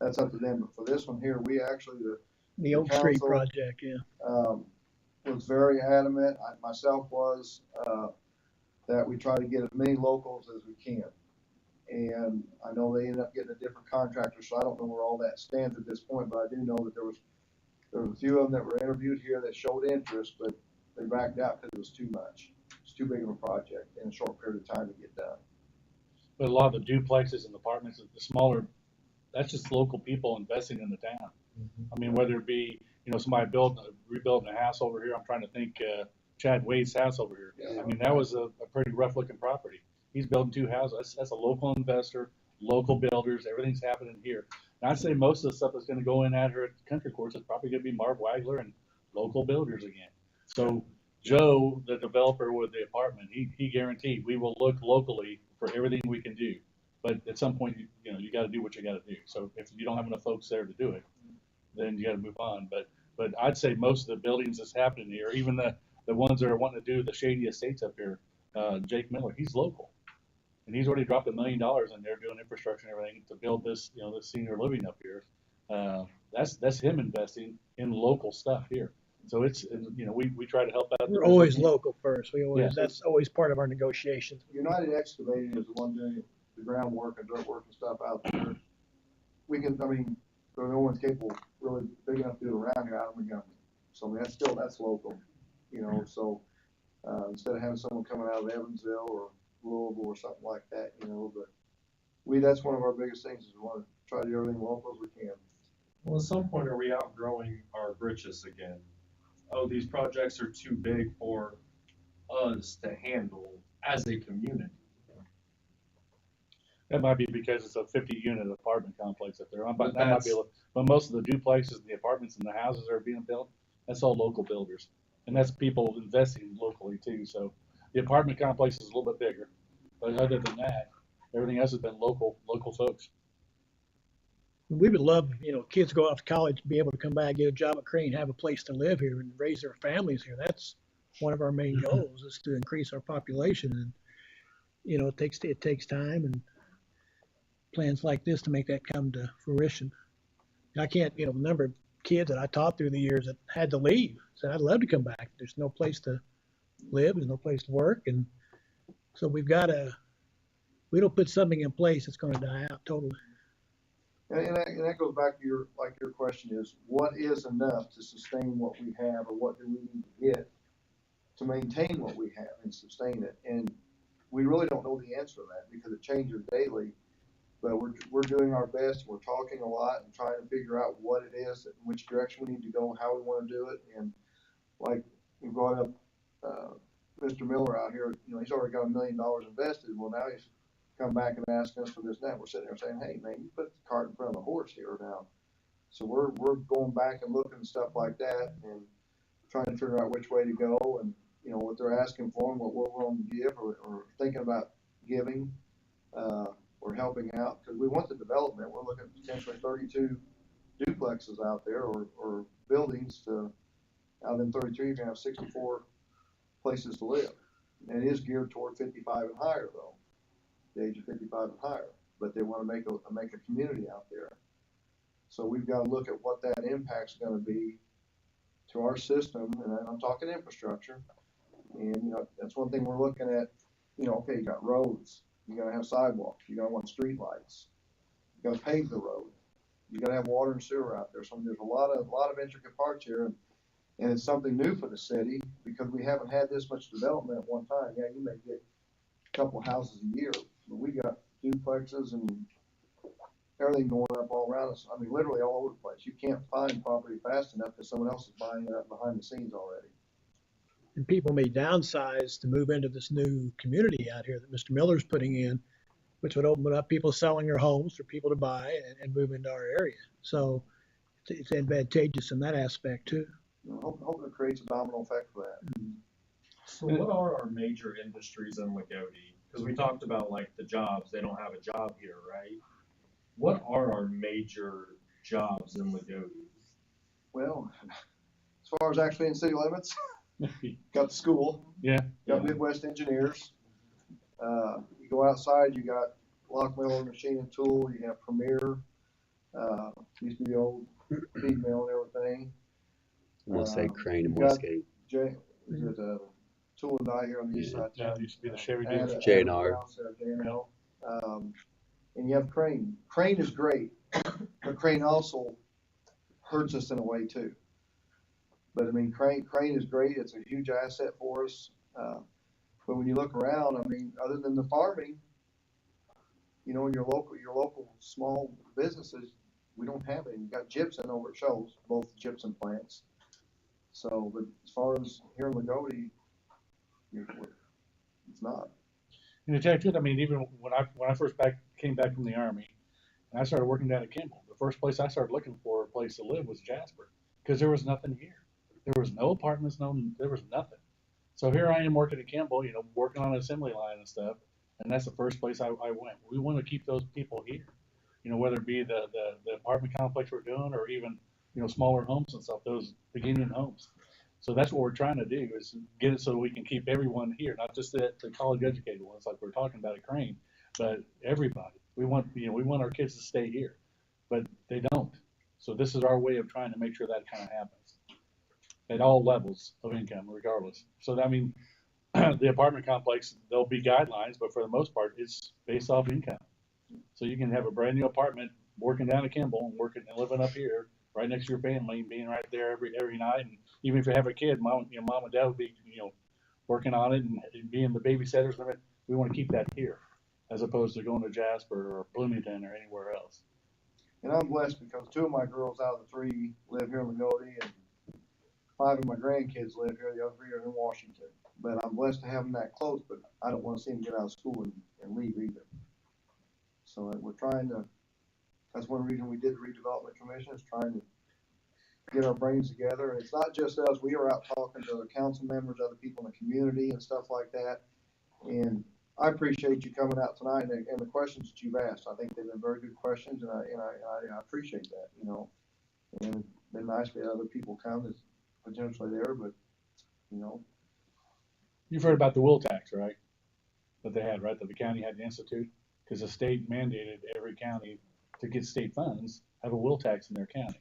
That's up to them. But for this one here, we actually, the Oak Street project, yeah. Was very adamant, myself was, that we try to get as many locals as we can. And I know they ended up getting a different contractor, so I don't know where all that stands at this point, but I do know that there was a few of them that were interviewed here that showed interest, but they backed out because it was too much. It's too big of a project in a short period of time to get done. But a lot of the duplexes and apartments, the smaller, that's just local people investing in the town. I mean, whether it be, you know, somebody rebuilding a house over here. I'm trying to think, Chad Wade's house over here. Yeah. I mean, that was a pretty rough looking property. He's building 2 houses. That's a local investor, local builders. Everything's happening here. And I'd say most of the stuff that's going to go in at her at the country courts is probably going to be Marv Wagler and local builders again. So Joe, the developer with the apartment, he guaranteed we will look locally for everything we can do. But at some point, you know, you got to do what you got to do. So if you don't have enough folks there to do it, then you got to move on. But I'd say most of the buildings that's happening here, even the ones that are wanting to do the shady estates up here, Jake Miller, he's local. And he's already dropped $1 million in there doing infrastructure and everything to build this, you know, this senior living up here. That's him investing in local stuff here. So it's, you know, we try to help out. We're always local first. We always, Yeah. That's always part of our negotiations. United Excavating is the one doing the groundwork and dirt work and stuff out there. We can, I mean, there are no one's capable, really big enough to do it around here out of Montgomery. So I mean, that's local, you know. So instead of having someone coming out of Evansville or Louisville or something like that, you know, but that's one of our biggest things is we want to try to do everything local as we can. Well, at some point, are we outgrowing our britches again? Oh, these projects are too big for us to handle as a community. That might be because it's a 50-unit apartment complex up there. But That might be, that's- but most of the duplexes and the apartments and the houses that are being built, that's all local builders. And that's people investing locally too. So the apartment complex is a little bit bigger. But other than that, everything else has been local folks. We would love, kids go off to college, be able to come back, get a job at Crane, have a place to live here and raise their families here. That's one of our main goals, is to increase our population. And, it takes time and plans like this to make that come to fruition. I can't, the number of kids that I taught through the years that had to leave, said, I'd love to come back. There's no place to live, there's no place to work. And so we don't put something in place, it's going to die out totally. And that goes back to your question is, what is enough to sustain what we have, or what do we need to get to maintain what we have and sustain it? And we really don't know the answer to that because it changes daily, but we're doing our best. We're talking a lot and trying to figure out what it is, which direction we need to go, and how we want to do it. And like we brought up, Mr. Miller out here, he's already got $1 million invested. Well, now he's come back and asking us for this and that. We're sitting there saying, hey man, you put the cart in front of the horse here now. So we're going back and looking at stuff like that and trying to figure out which way to go, and what they're asking for and what we're willing to give, or thinking about giving, or helping out, because we want the development. We're looking at potentially 32 duplexes out there, or buildings out of them 32, you're gonna have 64 places to live. And it is geared toward 55 and higher though. The age of 55 and higher, but they want to make a community out there. So we've got to look at what that impact's going to be to our system, and I'm talking infrastructure. And that's one thing we're looking at. Okay, you got roads, you got to have sidewalks, you got to want street lights, you got to pave the road, you got to have water and sewer out there. So there's a lot of intricate parts here, and it's something new for the city because we haven't had this much development at one time. Yeah, you may get a couple of houses a year, but we got duplexes and everything going up all around us. I mean, literally all over the place. You can't find property fast enough because someone else is buying it up behind the scenes already. And people may downsize to move into this new community out here that Mr. Miller's putting in, which would open up people selling their homes for people to buy and move into our area. So it's advantageous in that aspect too. Hoping it creates a domino effect for that. So what are our major industries in Loogootee? Because we talked about like the jobs, they don't have a job here, right? What are our major jobs in Loogootee? Well, as far as actually in city limits, got the school. Yeah. Got Midwest Engineers. You go outside, you got Lock Miller Machine and Tool. You have Premier. Used to be the old feed mill and everything. I'm gonna say Crane and you got Westgate. Is it Tool and Die here on the east side? Yeah, it used to be the Chevy And, dealership. J&R. J&R. And you have Crane. Crane is great, but Crane also hurts us in a way too. But I mean, Crane is great. It's a huge asset for us. But when you look around, I mean, other than the farming, in your local small businesses, we don't have any. You got gypsum over at Shoals, both gypsum plants. So, but as far as here in Loogootee, it's not. And to tell you the truth, I mean, even when I first came back from the Army, and I started working down at Kimball, the first place I started looking for a place to live was Jasper, because there was nothing here. There was no apartments, there was nothing. So here I am working at Kimball, working on an assembly line and stuff, and that's the first place I went. We want to keep those people here, whether it be the apartment complex we're doing, or even smaller homes and stuff, those beginning homes. So that's what we're trying to do, is get it so we can keep everyone here, not just the college educated ones like we're talking about at Crane, but everybody. We want our kids to stay here, but they don't. So this is our way of trying to make sure that kind of happens at all levels of income, regardless. So I mean, the apartment complex, there'll be guidelines, but for the most part, it's based off income. So you can have a brand new apartment working down at Kimball and working and living up here, right next to your family, and being right there every night. And even if you have a kid, mom and dad would be working on it and being the babysitters. We want to keep that here, as opposed to going to Jasper or Bloomington or anywhere else. And I'm blessed because 2 of my girls out of the 3 live here in Loogootee, and 5 of my grandkids live here. The other 3 are in Washington. But I'm blessed to have them that close. But I don't want to see them get out of school and leave either. So we're trying to, that's one reason we did the redevelopment commission, is trying to get our brains together. And it's not just us, we are out talking to other council members, other people in the community and stuff like that. And I appreciate you coming out tonight and the questions that you've asked. I think they've been very good questions, and I appreciate that, you know. And it's been nice to have other people come that's potentially there, but, you know. You've heard about the will tax, right? That they had, right? That the county had to institute, because the state mandated every county to get state funds have a will tax in their county.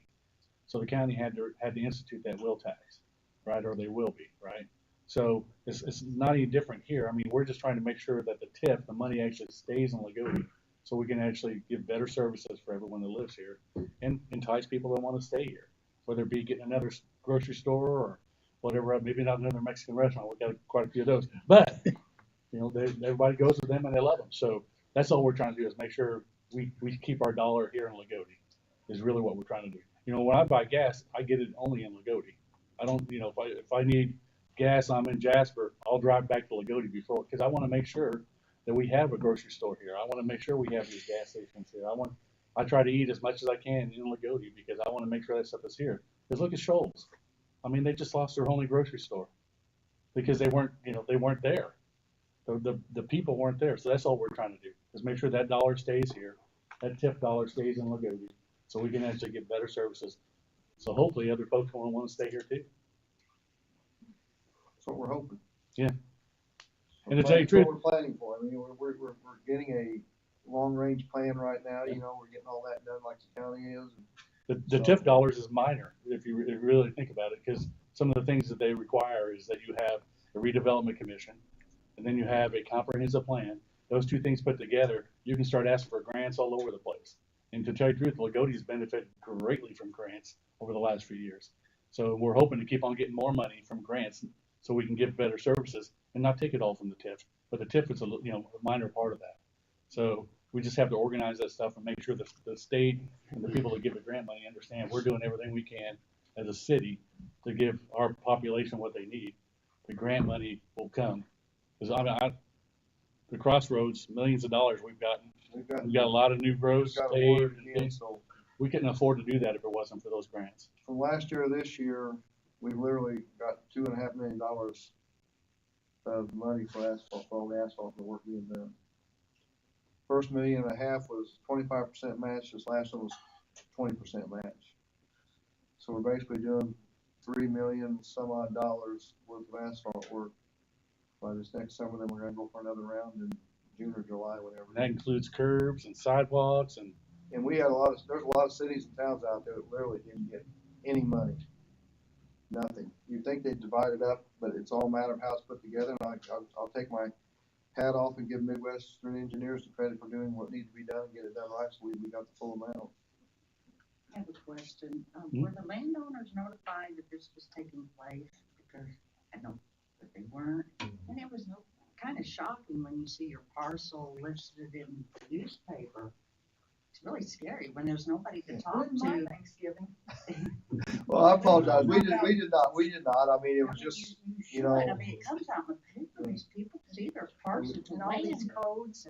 So the county had to institute that will tax, right? Or they will be, right? So it's not any different here. I mean, we're just trying to make sure that the TIF, the money actually stays in Loogootee, so we can actually give better services for everyone that lives here and entice people that want to stay here, whether it be getting another grocery store or whatever, maybe not another Mexican restaurant. We've got quite a few of those, but you know, everybody goes with them and they love them. So that's all we're trying to do, is make sure we keep our dollar here in Loogootee, is really what we're trying to do. You know, when I buy gas, I get it only in Loogootee. I don't, you know, if I need gas, I'm in Jasper, I'll drive back to Loogootee before, because I want to make sure that we have a grocery store here. I want to make sure we have these gas stations here. I try to eat as much as I can in Loogootee, because I want to make sure that stuff is here. Because look at Shoals. I mean, they just lost their only grocery store because they weren't there. The people weren't there. So that's all we're trying to do, is make sure that dollar stays here, that TIF dollar stays in Loogootee, so we can actually get better services. So hopefully other folks will want to stay here too. That's what we're hoping. Yeah. And to tell you the truth, we're planning for. I mean, we're getting a long-range plan right now. You know, we're getting all that done like the county is. the TIF dollars is minor if you really think about it, because some of the things that they require is that you have a redevelopment commission, and then you have a comprehensive plan. Those two things put together, you can start asking for grants all over the place. And to tell you the truth, Loogootee's benefited greatly from grants over the last few years. So we're hoping to keep on getting more money from grants so we can give better services and not take it all from the TIF. But the TIF is a minor part of that. So we just have to organize that stuff and make sure that the state and the people that give the grant money understand we're doing everything we can as a city to give our population what they need. The grant money will come. Because the crossroads, millions of dollars we've gotten. We've got a lot of new roads paved and things. So we couldn't afford to do that if it wasn't for those grants. from last year to this year, we've literally got $2.5 million of money for asphalt, for all the asphalt and the work being done. First $1.5 million was 25% match. This last one was 20% match. So we're basically doing $3 million some odd dollars worth of asphalt work by this next summer. Then we're gonna go for another round in June or July, whatever. And that includes curbs and sidewalks and. And we had there's a lot of cities and towns out there that literally didn't get any money. Nothing. You'd think they'd divide it up, but it's all a matter of how it's put together. And I'll take my hat off and give Midwestern engineers the credit for doing what needs to be done and get it done right, so we got the full amount. I have a question. Were the landowners notified that this was taking place? Because I know that they weren't. And it was kind of shocking when you see your parcel listed in the newspaper. It's really scary when there's nobody to talk to. Thanksgiving. Well, I apologize. We did not. I mean, it was just, you know. I mean, it comes out in the paper. These people see their parcels and all these codes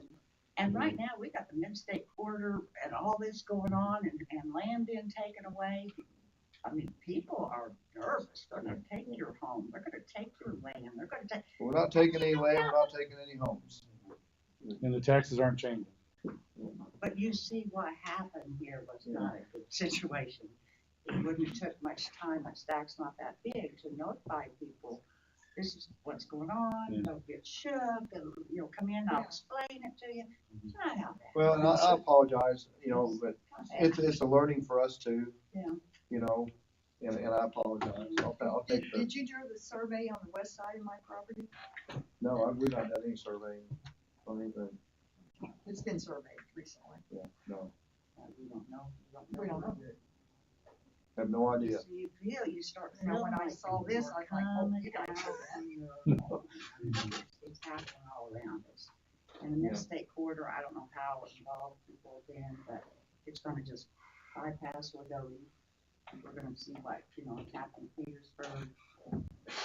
and right now we got the mid-state corridor and all this going on and land being taken away. I mean, people are nervous. They're going to take your home. They're going to take your land. They're going to take. We're not taking any land. We're not taking any homes. And the taxes aren't changing. But you see what happened here was not a good situation. It wouldn't have took much time. My stack's not that big to notify people. This is what's going on. Don't get shook. And, come in. I'll explain it to you. It's not how that. Well, and I apologize. But it's a learning for us too. Yeah. And I apologize. I'll take the. Did you do the survey on the west side of my property? No, we've not done any surveying on anything. It's been surveyed recently. Yeah, no, We don't know. We don't know. have no idea. So you feel, you start You know, feeling when I like saw this, I was like, oh, you guys. it's happening all around us. And in this state corridor, I don't know how involved people have been, but it's gonna just bypass Loogootee. We're gonna see what, happened in Petersburg,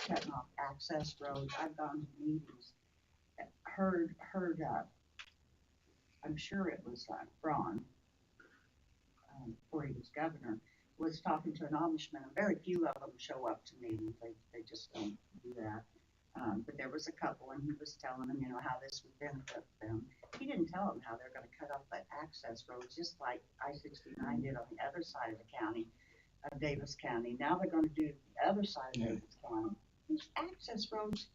cutting off access roads. I've gone to meetings, heard I'm sure it was Braun, before he was governor, was talking to an Amishman, and very few of them show up to meetings, they just don't do that. But there was a couple, and he was telling them, you know, how this would benefit them. He didn't tell them how they're gonna cut off that access road, just like I-69 did on the other side of the county, of Davis County. Now they're gonna do the other side of Davis County. These access roads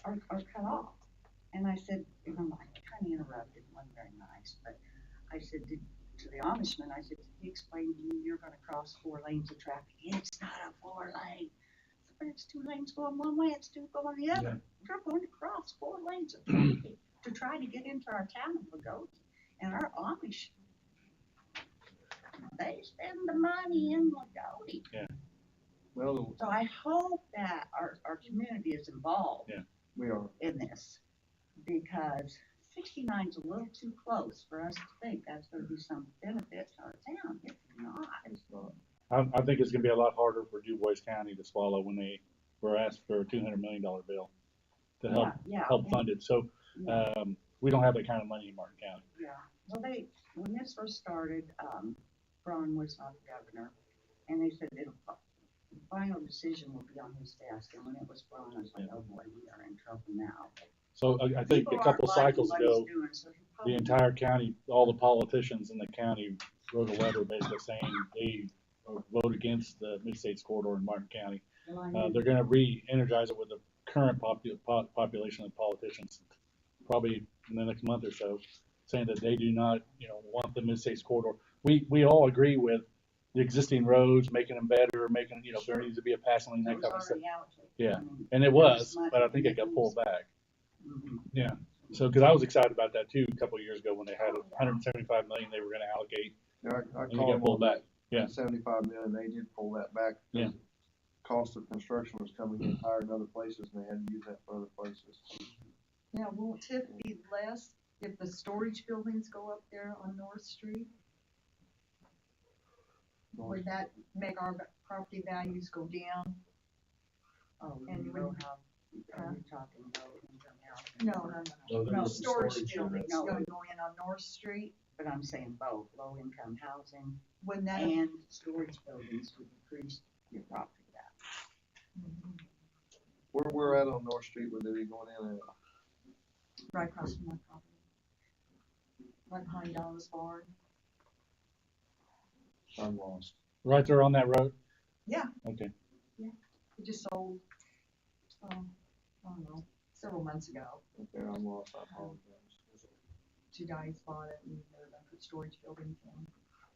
are cut off. And I said, you know, I kind of interrupted, it wasn't very nice, but I said, to the Amishman, I said, did he explain to you you're gonna cross 4 lanes of traffic? It's not a 4 lane. But it's 2 lanes going one way, it's 2 going the other. We're going to cross 4 lanes of traffic to try to get into our town of Loogootee. And our Amish, they spend the money in Loogootee. Yeah. Well, So I hope that our community is involved we are. in this, because 69's a little too close for us to think that's gonna be some benefit to our town. It's not. It's not. I think it's gonna be a lot harder for Du Bois County to swallow when they were asked for a $200 million bill to help fund it. So, we don't have that kind of money in Martin County. Yeah, well, when this first started, Braun was not the governor, and they said the final decision will be on his desk, and when it was Braun, I was like, oh boy, we are in trouble now. So I think a couple cycles ago, the entire county, all the politicians in the county wrote a letter basically saying they vote against the Mid-States Corridor in Martin County. They're gonna re-energize it with the current population of politicians, probably in the next month or so, saying that they do not, you know, want the Mid-States Corridor. We all agree with the existing roads, making them better, making, you know, there needs to be a passing lane, that kind of stuff. Yeah, and it was, but I think it got pulled back. Yeah, so, cause I was excited about that too, a couple of years ago when they had $175 million they were gonna allocate, Yeah, I and it called got them pulled on back. Yeah. 75 million, they did pull that back. Yeah. Cost of construction was coming in higher in other places, and they had to use that for other places. Now, will TIF be less if the storage buildings go up there on North Street? Would that make our property values go down? Oh, And you when- know how, are you talking about income housing? No, storage buildings No. gonna go in on North Street, But I'm saying both, low income housing when that, and storage buildings would increase your property value. Where we're at on North Street, would they be going in at? right across from my property. Right behind Donna's barn. I'm lost. Right there on that road? Yeah. Okay. We just sold, I don't know, several months ago. Okay, I'm lost, I apologize. 2 guys bought it and they're gonna put storage buildings in.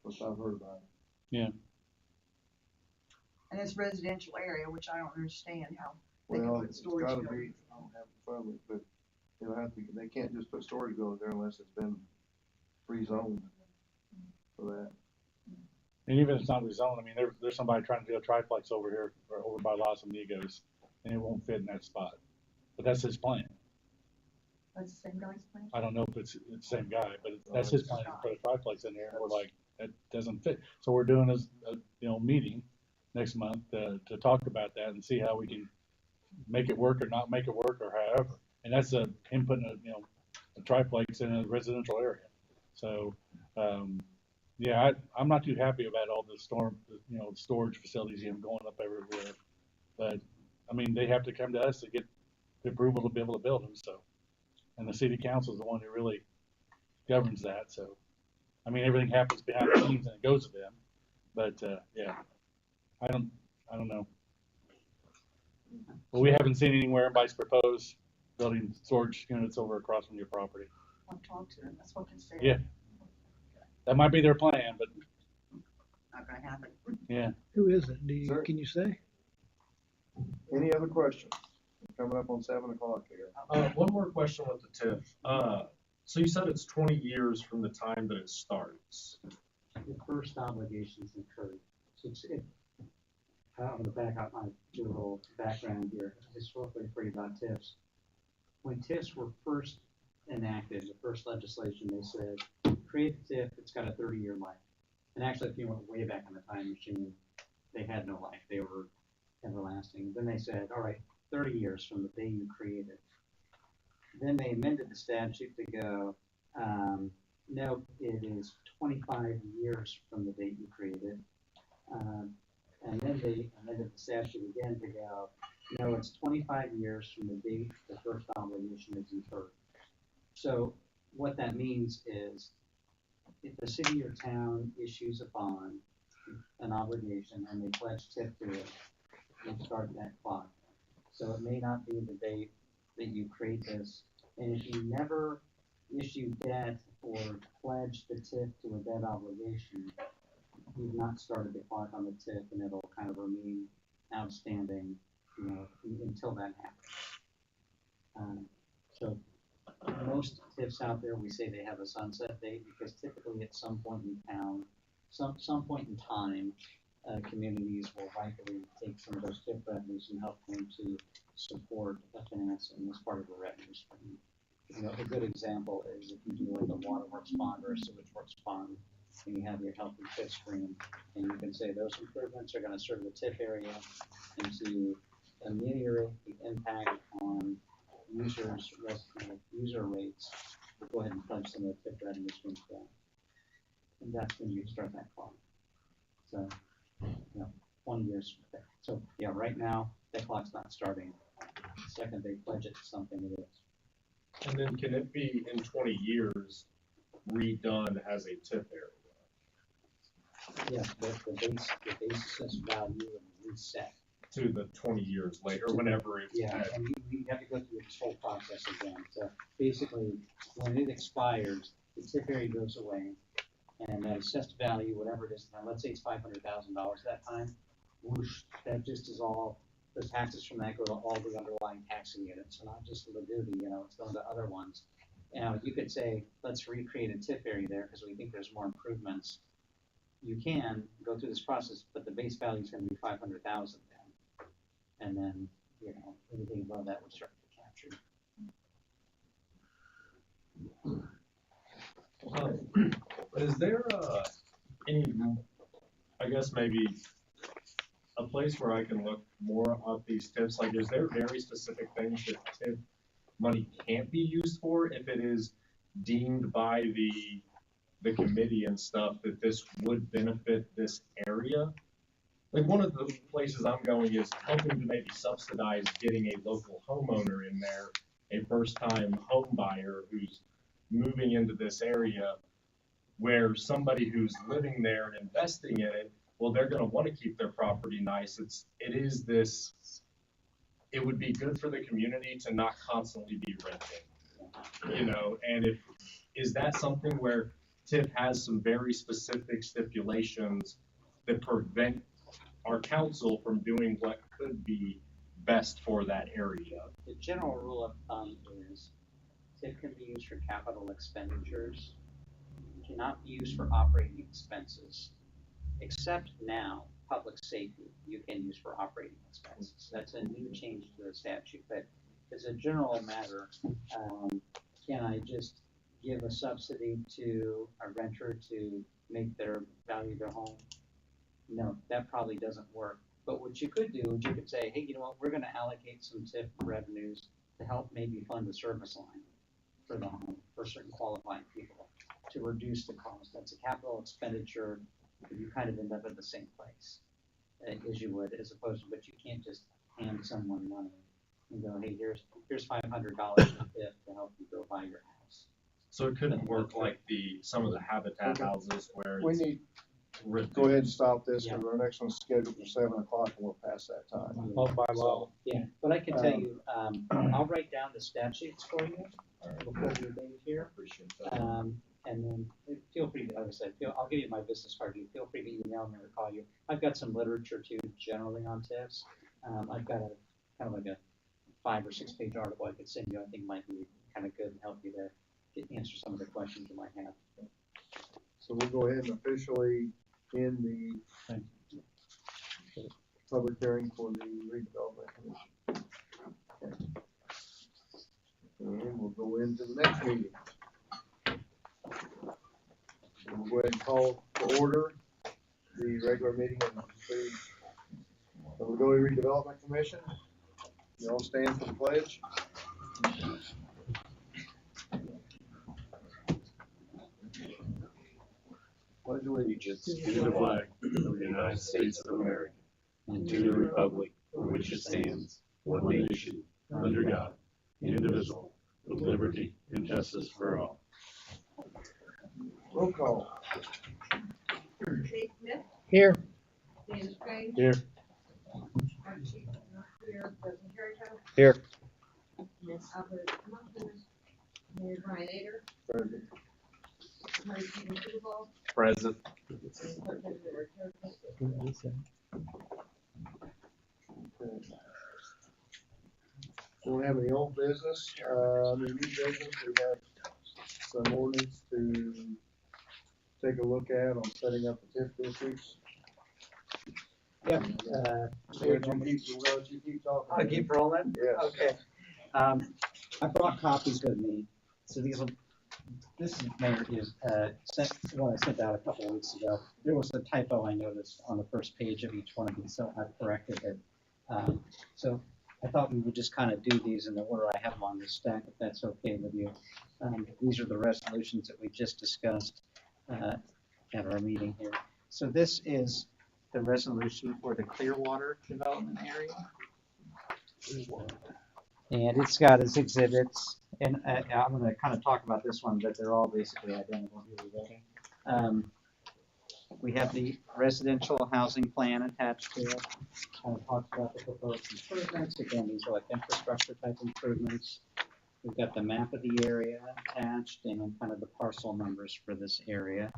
Which I've heard about. And it's residential area, which I don't understand how they can Well, put it's storage gotta be, buildings. I don't have it in front of me, but it'll have to, they can't just put storage buildings there unless it's been rezoned for that. And even if it's not rezoned, I mean, there's somebody trying to do a triplex over here, or over by Los Amigos, and it won't fit in that spot. But that's his plan. That's the same guy's plan? I don't know if it's the same guy, but that's his plan, to put a triplex in there, and we're like, that doesn't fit. So we're doing a meeting next month, to talk about that and see how we can make it work or not make it work, or however. And that's him putting a triplex in a residential area. So, yeah, I'm not too happy about all the storage facilities going up everywhere. But, I mean, they have to come to us to get the approval to be able to build them, so. And the city council is the one who really governs that, so. I mean, everything happens behind the scenes and it goes to them, but, yeah, I don't know. But we haven't seen anywhere anybody's proposed building storage units over across from your property. I'll talk to them, that's what they said. Yeah. That might be their plan, but, Not gonna happen. yeah. Who is it? Sir? Can you say? Any other questions? Coming up on 7 o'clock here. One more question with the TIF. So you said it's 20 years from the time that it starts. The first obligations incurred. So I'm gonna back up my little background here, historically for you about TIFs. When TIFs were first enacted, the first legislation, they said, create a TIF, it's got a 30-year life. And actually, if you went way back in the time machine, they had no life, they were everlasting. Then they said, all right, 30 years from the day you created. Then they amended the statute to go, No, it is 25 years from the date you created. And then they amended the statute again to go, no, it's 25 years from the date the first obligation is incurred. So what that means is if the city or town issues a bond, an obligation, and they pledge TIF to it, you start that clock. So it may not be the date that you create this, and if you never issue debt or pledge the TIF to a debt obligation, you've not started the clock on the TIF, and it'll kind of remain outstanding, until that happens. So most TIFs out there, we say they have a sunset date because typically at some point in town, some point in time, communities will rightfully take some of those TIF revenues and help them to support a financing as part of the revenue stream. A good example is if you do like a waterworks bond or a sewage works bond, and you have your healthy TIF stream, and you can say those improvements are going to serve the TIF area and to ameliorate the impact on user rates. We'll go ahead and pledge some of the TIF revenue stream to that, and that's when you start that clock. So, 20 years from there. So yeah, right now that clock's not starting. The second they pledge it to something, it is. And then can it be in 20 years redone as a TIF area? Yes, the basis value and reset. To the 20 years later, or whenever it's. Yeah, and we have to go through this whole process again. So basically, when it expires, the TIF area goes away, and that assessed value, whatever it is, now let's say it's $500,000 that time, whoosh, that just is all, the taxes from that go to all the underlying taxing units, so not just Loogootee, it's going to other ones. You could say, let's recreate a TIF area there because we think there's more improvements. You can go through this process, but the base value is going to be 500,000 then. And then, anything above that would start to be captured. Is there any, I guess maybe a place where I can look more up these TIFs? Like, is there very specific things that TIF money can't be used for if it is deemed by the committee and stuff that this would benefit this area? Like, one of the places I'm going is helping to maybe subsidize getting a local homeowner in there, a first-time home buyer who's moving into this area, where somebody who's living there and investing in it, well, they're going to want to keep their property nice. It would be good for the community to not constantly be renting, and is that something where TIF has some very specific stipulations that prevent our council from doing what could be best for that area? The general rule of thumb is TIF can be used for capital expenditures, cannot be used for operating expenses, except now public safety you can use for operating expenses. That's a new change to the statute, but as a general matter, can I just give a subsidy to a renter to make their value their home? No, that probably doesn't work. But what you could do is you could say, hey, we're going to allocate some TIF revenues to help maybe fund the service line for the home for certain qualified people to reduce the cost. That's a capital expenditure. You kind of end up at the same place as you would, as opposed to, but you can't just hand someone money and go, hey, here's $500 for TIF to help you go buy your house. So it couldn't work like some of the habitat houses where We need to go ahead and stop this, because our next one's scheduled for 7 o'clock, and we're past that time. By law. Yeah, but I can tell you, I'll write down the statutes for you before we leave here. Appreciate that. And then feel free to, like I said, I'll give you my business card. You feel free to email me or call you. I've got some literature too, generally on TIFs. I've got a kind of like a 5 or 6 page article I could send you. I think might be kind of good and help you to answer some of the questions you might have. So we'll go ahead and officially end the public hearing for the redevelopment commission. Okay. And we'll go into the next meeting. We'll go ahead and call to order the regular meeting of the Loogootee Redevelopment Commission. You all stand for the pledge. pledge allegiance to the flag of the United States of America and to the republic for which it stands, one nation, under God, indivisible, with liberty and justice for all. Roll call. Nate Smith, Here. Dan Strange, Here. Mark Chief, not here, President Jericho, Here. Miss Albert, not here, Mayor Brian Ader, Present. Mary Stephen Duval, Present. and Clerk Treasurer Jericho. We don't have any old business, under new business, we have some ordinance to take a look at on setting up the TIF districts. Yep. We'll let you keep talking. I keep rolling? Yes. Okay. I brought copies with me, so this is, Mayor, is, what I sent out a couple of weeks ago. There was a typo I noticed on the first page of each one of these, so I corrected it. So I thought we would just kind of do these in the order I have them on the stack, if that's okay with you. These are the resolutions that we just discussed at our meeting here. So this is the resolution for the Clearwater development area. And it's got its exhibits, and I'm going to kind of talk about this one, but they're all basically identical. We have the residential housing plan attached to it. Kind of talks about the proposed improvements. Again, these are like infrastructure type improvements. We've got the map of the area attached and then kind of the parcel numbers for this area.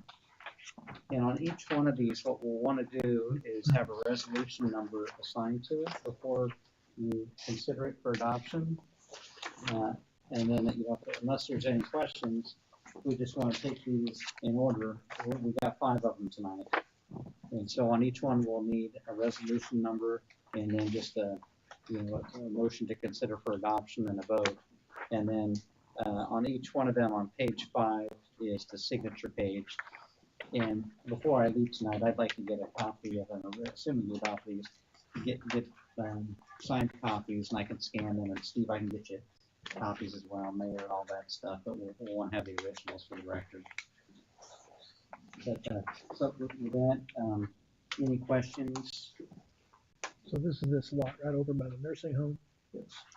And on each one of these, what we'll want to do is have a resolution number assigned to it before you consider it for adoption. And then, unless there's any questions, we just want to take these in order. We've got 5 of them tonight. And so on each one, we'll need a resolution number and then just a motion to consider for adoption and a vote. And then on each one of them on page 5 is the signature page. And before I leave tonight, I'd like to get a copy of them, assuming you adopt these, get signed copies, and I can scan them, and Steve, I can get you copies as well, Mayor, and all that stuff, but we'll want to have the originals for the record. But, so with that, any questions? So this is this lot right over by the nursing home.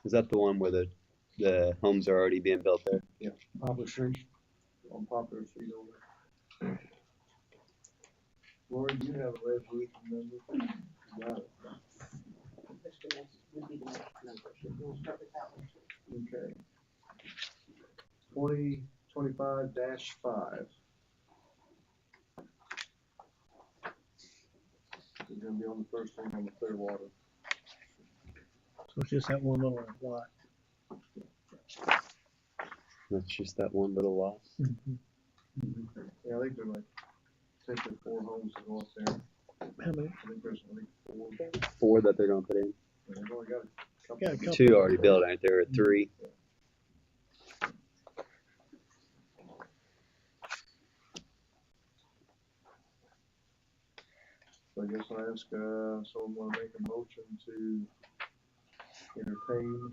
Is that the one where the homes are already being built there? Poplar Street. On Popular Street over there. Lori, do you have a resolution number? Got it. This would be the next number, so we'll start with that one. Okay. 2025-5. It's gonna be on the first thing on the Clearwater. So it's just that one little lot. That's just that one little lot. Yeah, I think they're like, take the 4 homes to go up there. How many? I think there's only 4. 4 that they're gonna put in. And they've only got a couple. Got a couple. 2 already built, ain't there? Or 3. So I guess I'll ask, so I'm gonna make a motion to entertain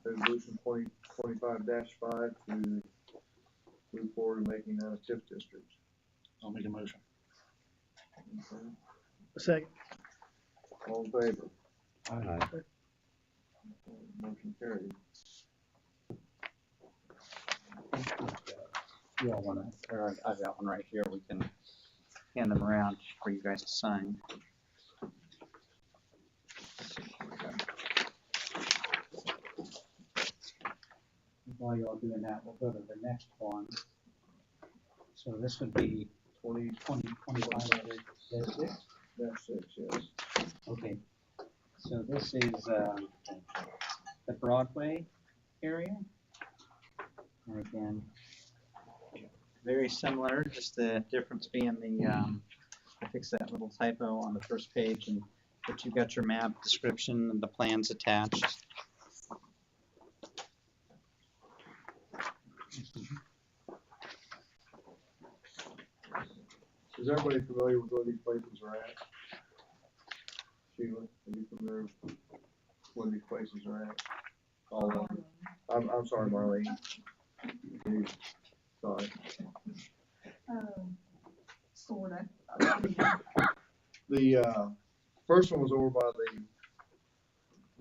resolution 2025-5 to move forward in making that a TIF district. I'll make a motion. Okay. Second. All in favor? Aye. Motion carried. You all want to, or I've got one right here. We can hand them around for you guys to sign. While you're all doing that, we'll go to the next one. So this would be 2025. That's 6, yes. Okay. So this is the Broadway area. And again, very similar, just the difference being the, I fixed that little typo on the first page, and but you've got your map description and the plans attached. Is everybody familiar with where these places are at? Sheila, are you familiar with where these places are at? All of them. I'm sorry, Marlene. Please. Sorry. Sorta. The, first one was over by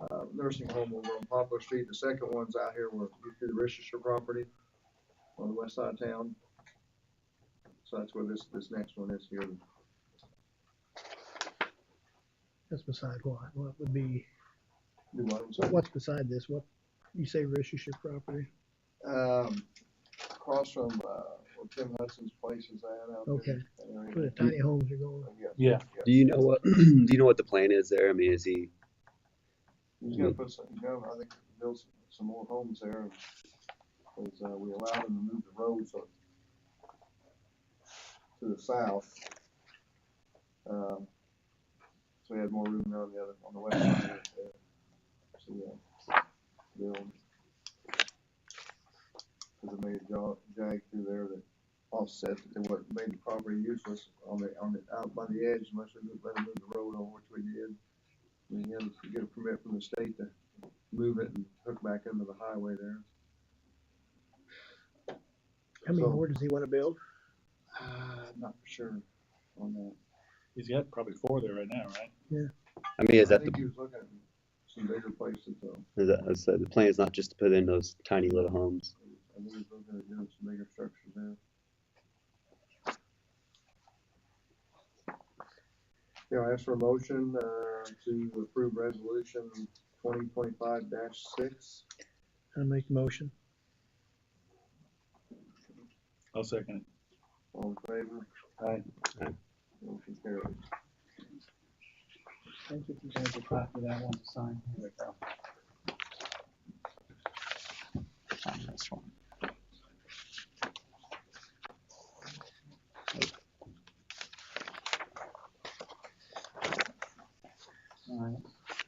the, nursing home over on Poplar Street. The second one's out here where you see the Richester property on the west side of town. So that's where this next one is here. That's beside what? What would be, Do what I'm saying? what's beside this? What, you say Richester property? Across from, where Tim Hudson's place is at out there. Okay. That area. Where the tiny homes are going? Yes, Yeah. yes. Do you know what, do you know what the plan is there? I mean, is he, He's gonna put some, he's gonna, I think, build some more homes there, because, we allowed him to move the road so to the south. So we had more room there on the west side of the, so, yeah, build. Cause it made a jag through there that offset, that what made the property useless on the, out by the edge, unless we let him move the road over, which we did. We had to get a permit from the state to move it and hook back into the highway there. How many So- more does he want to build? I'm not for sure on that. He's got probably 4 there right now, right? I mean, is I that think the, he was looking at some bigger places though. so the plan is not just to put in those tiny little homes? I think he was looking at doing some bigger structures there. Yeah, I ask for a motion, to approve resolution 2025-6. I make the motion. I'll second it. All in favor? Aye. Motion carries. I think if you guys a copy of that one to sign, here we go. Sign this one. All right,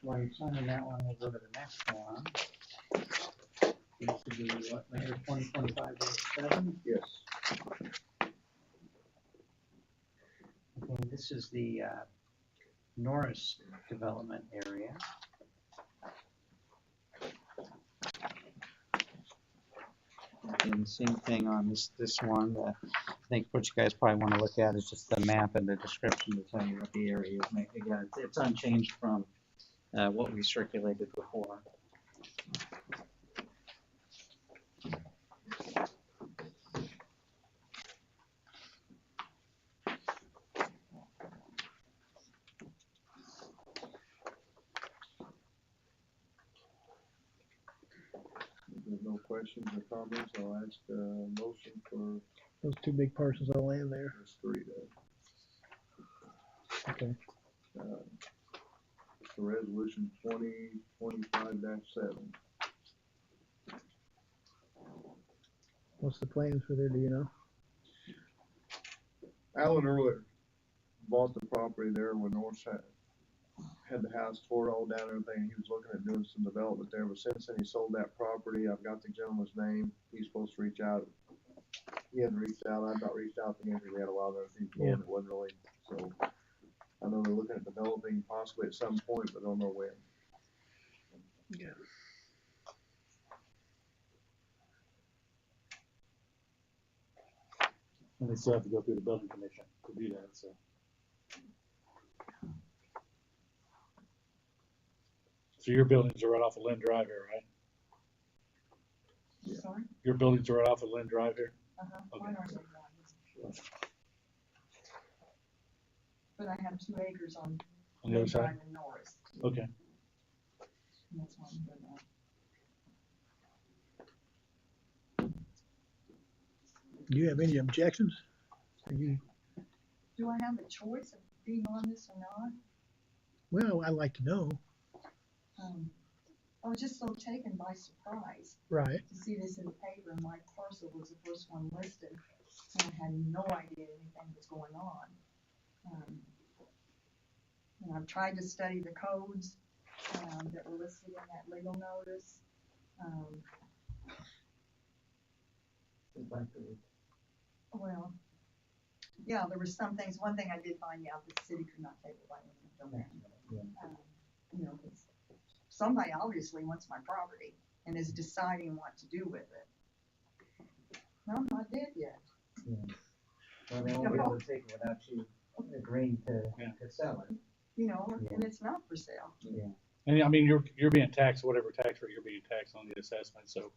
while you're signing that one, we'll go to the next one. This should be what, later 2025-7? Yes. Okay, this is the Norris development area. And same thing on this one. I think what you guys probably want to look at is just the map and the description to tell you what the area is. Again, it's unchanged from what we circulated before. If there's no questions or comments, I'll ask a motion for Those two big parcels of land there. this 3 then. Okay. For resolution 2025-7. What's the plans for there, do you know? Alan earlier bought the property there when North had the house tore all down and everything. He was looking at doing some development there, but since then he sold that property. I've got the gentleman's name. He's supposed to reach out. He hadn't reached out. I've not reached out to him because we had a lot of other things going. It wasn't really, so I know they're looking at developing possibly at some point, but don't know when. Yeah. And they still have to go through the building commission to do that, so. So your buildings are right off of Lynn Drive here, right? Sorry? Your buildings are right off of Lynn Drive here? Uh-huh. Okay. Mine aren't in line. But I have 2 acres on On the other side? Drive in Norris. Okay. And that's why I'm doing that. Do you have any objections? Are you, Do I have a choice of being on this or not? well, I'd like to know. I was just so taken by surprise Right. to see this in the paper, and my parcel was the first one listed, and I had no idea anything was going on. And I've tried to study the codes, that were listed in that legal notice. Well, yeah, there were some things. One thing I did find out, that the city could not take away the domain. You know, 'cause somebody obviously wants my property and is deciding what to do with it. No, I'm not dead yet. Well, they won't be able to take it without you agreeing to sell it. you know, and it's not for sale. Yeah. And I mean, you're being taxed, whatever tax rate you're being taxed on the assessment, so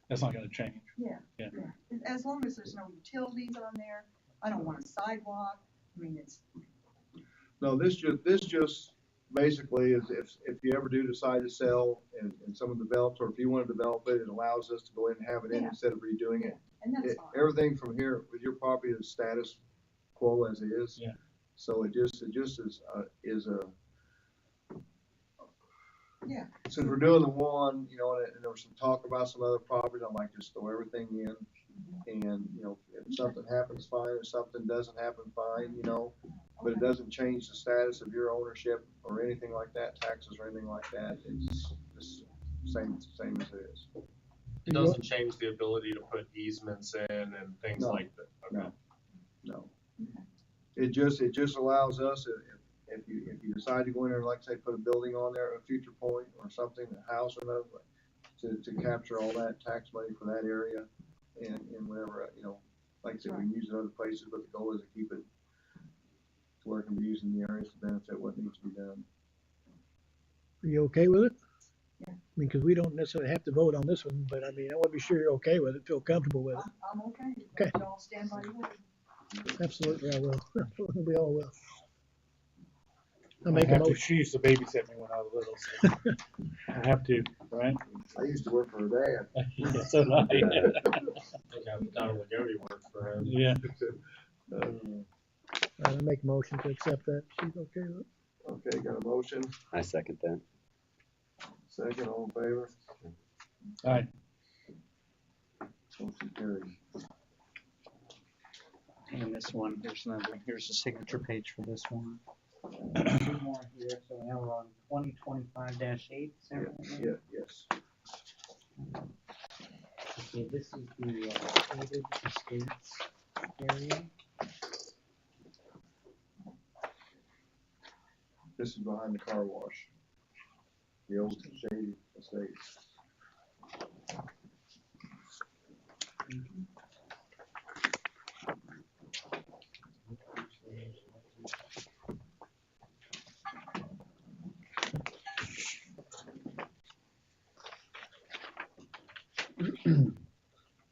that's not gonna change. Yeah, Yeah. yeah. As long as there's no utilities on there, I don't want a sidewalk. I mean, it's, No, this just basically is if you ever do decide to sell and someone develops, or if you want to develop it, it allows us to go in and have it in Yeah. instead of redoing it. and that's fine. Everything from here with your property is status quo as it is. Yeah. So it just is a. Yeah. Since we're doing the one, you know, and there was some talk about some other properties, I might just throw everything in. And, you know, if something happens, fine. If something doesn't happen, fine, you know. But it doesn't change the status of your ownership or anything like that, taxes or anything like that. It's just same as it is. It doesn't change the ability to put easements in and things No. like that. Okay. No. It just allows us, if you decide to go in there, like I say, put a building on there at a future point or something, a house or another, to capture all that tax money for that area and whatever, you know, like I said, we can use it other places, but the goal is to keep it to where it can be used in the areas to benefit what needs to be done. Are you okay with it? Yeah. I mean, because we don't necessarily have to vote on this one, but I mean, I want to be sure you're okay with it, feel comfortable with it. I'm okay. Okay. You all stand by your word. Absolutely, I will. Absolutely, we all will. I'll I make a have to, motion. she used to babysit me when I was little, so I have to, right? I used to work for her dad. Yeah, so do I. I think I've done Loogootee work for him. Yeah. I'll make a motion to accept that. She's okay with it. Okay, got a motion, I second that. second, all in favor? All right. Motion carried. And this one, here's the signature page for this one. Two more here, so now we're on 2025-8. Yeah, yes. Okay, this is the shaded estates area. This is behind the car wash. The old shady estates.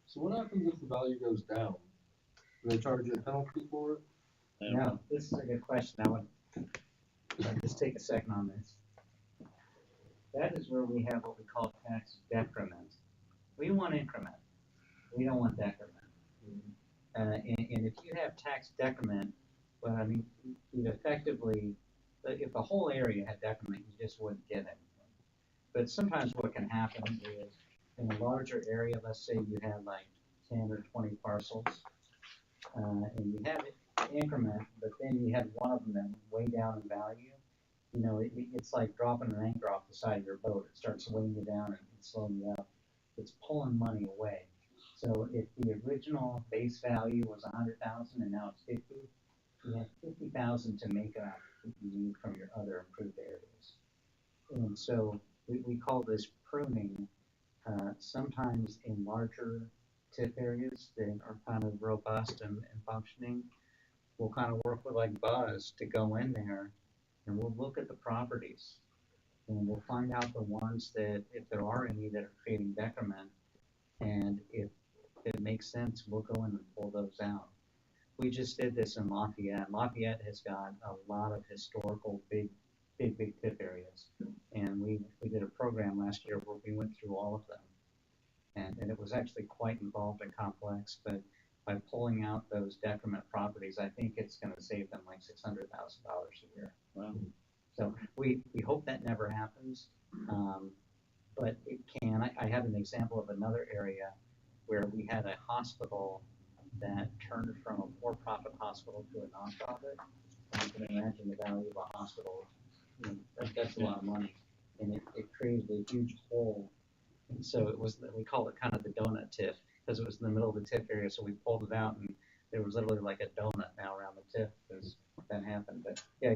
So what happens if the value goes down? Do they charge you a penalty for it? No, this is a good question. I would just take a second on this. That is where we have what we call tax decrement. We want increment. We don't want decrement. And if you have tax decrement, well, I mean, you'd effectively, if the whole area had decrement, you just wouldn't get anything. But sometimes what can happen is in a larger area, let's say you had like 10 or 20 parcels, and you have it increment, but then you had one of them that went way down in value. You know, it's like dropping an anchor off the side of your boat. It starts weighing you down and slowing you up. It's pulling money away. So if the original base value was 100,000 and now it's 50, you have 50,000 to make up what you need from your other improved areas. And so we call this pruning. Sometimes in larger TIF areas that are kind of robust and functioning, we'll kind of work with like Buzz to go in there and we'll look at the properties and we'll find out the ones that, if there are any that are creating decrement, and if it makes sense, we'll go in and pull those out. We just did this in Lafayette. Lafayette has got a lot of historical big TIF areas. And we did a program last year where we went through all of them. And it was actually quite involved and complex, but by pulling out those decrement properties, I think it's gonna save them like $600,000 a year. Wow. So we hope that never happens, but it can. I have an example of another area where we had a hospital that turned from a for-profit hospital to a nonprofit. And you can imagine the value of a hospital, you know, that's a lot of money. And it created a huge hole. And so it was, we call it kind of the donut TIF, because it was in the middle of the TIF area, so we pulled it out and there was literally like a donut now around the TIF because that happened. But yeah,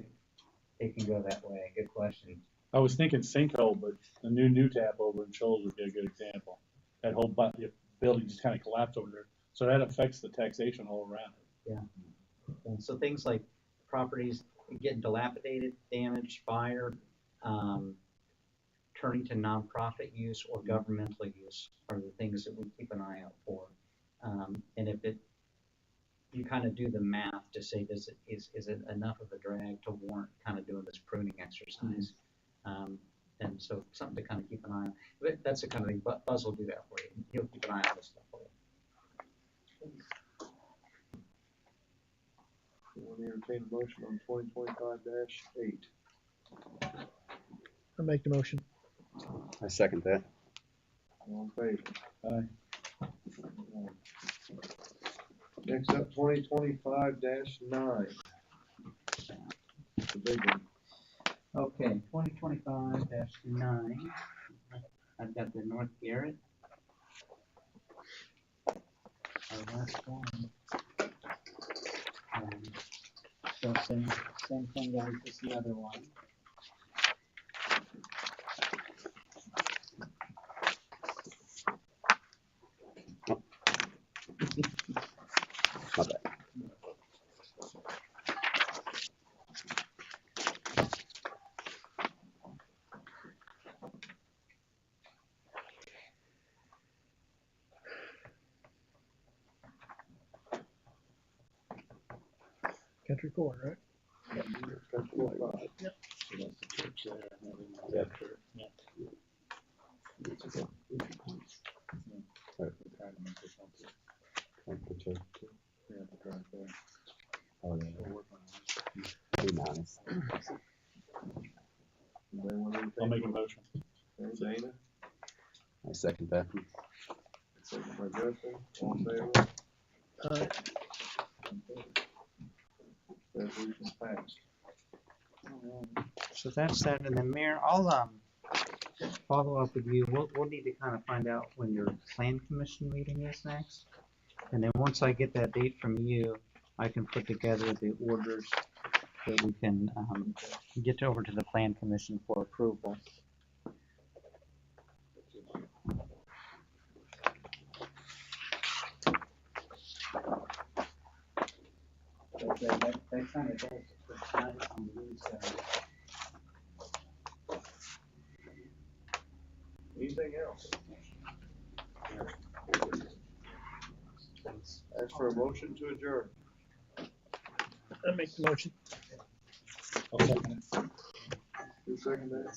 it can go that way. Good question. I was thinking sinkhole, but the new tap over in Shoals would be a good example. That whole building just kind of collapsed over there. So that affects the taxation all around it. Yeah. And so things like properties getting dilapidated, damaged, fire, turning to nonprofit use or governmental use are the things that we keep an eye out for. And if you kind of do the math to say, is it enough of a drag to warrant kind of doing this pruning exercise? And so something to kind of keep an eye on. But that's the kind of thing, Buzz will do that for you. He'll keep an eye on this stuff for you. We'll entertain a motion on 2025-8. I make the motion. I second that. All in favor? Aye. Next up, 2025-9. The big one. Okay, 2025-9. I've got the North Garrett. Our last one. So same thing guys, just the other one. My bad. Country Court, right? So that's the church there, and then the church, yeah. Retirement or something. Yeah, the drive there. Oh, yeah. We'll work on it. Be nice. Anybody want to I'll make a motion. Okay, Dana, I second that. second by Justin, all in favor? Resolution passed. So that's that, and then Mayor, I'll follow up with you. We'll need to kind of find out when your plan commission meeting is next. And then once I get that date from you, I can put together the orders that we can get over to the plan commission for approval. That kind of does it for tonight on these, Anything else? Ask for a motion to adjourn. I make the motion. I'll second it. Who seconded that?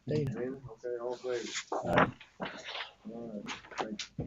Dana. Dana, okay, all in favor? Aye. All right, thank you.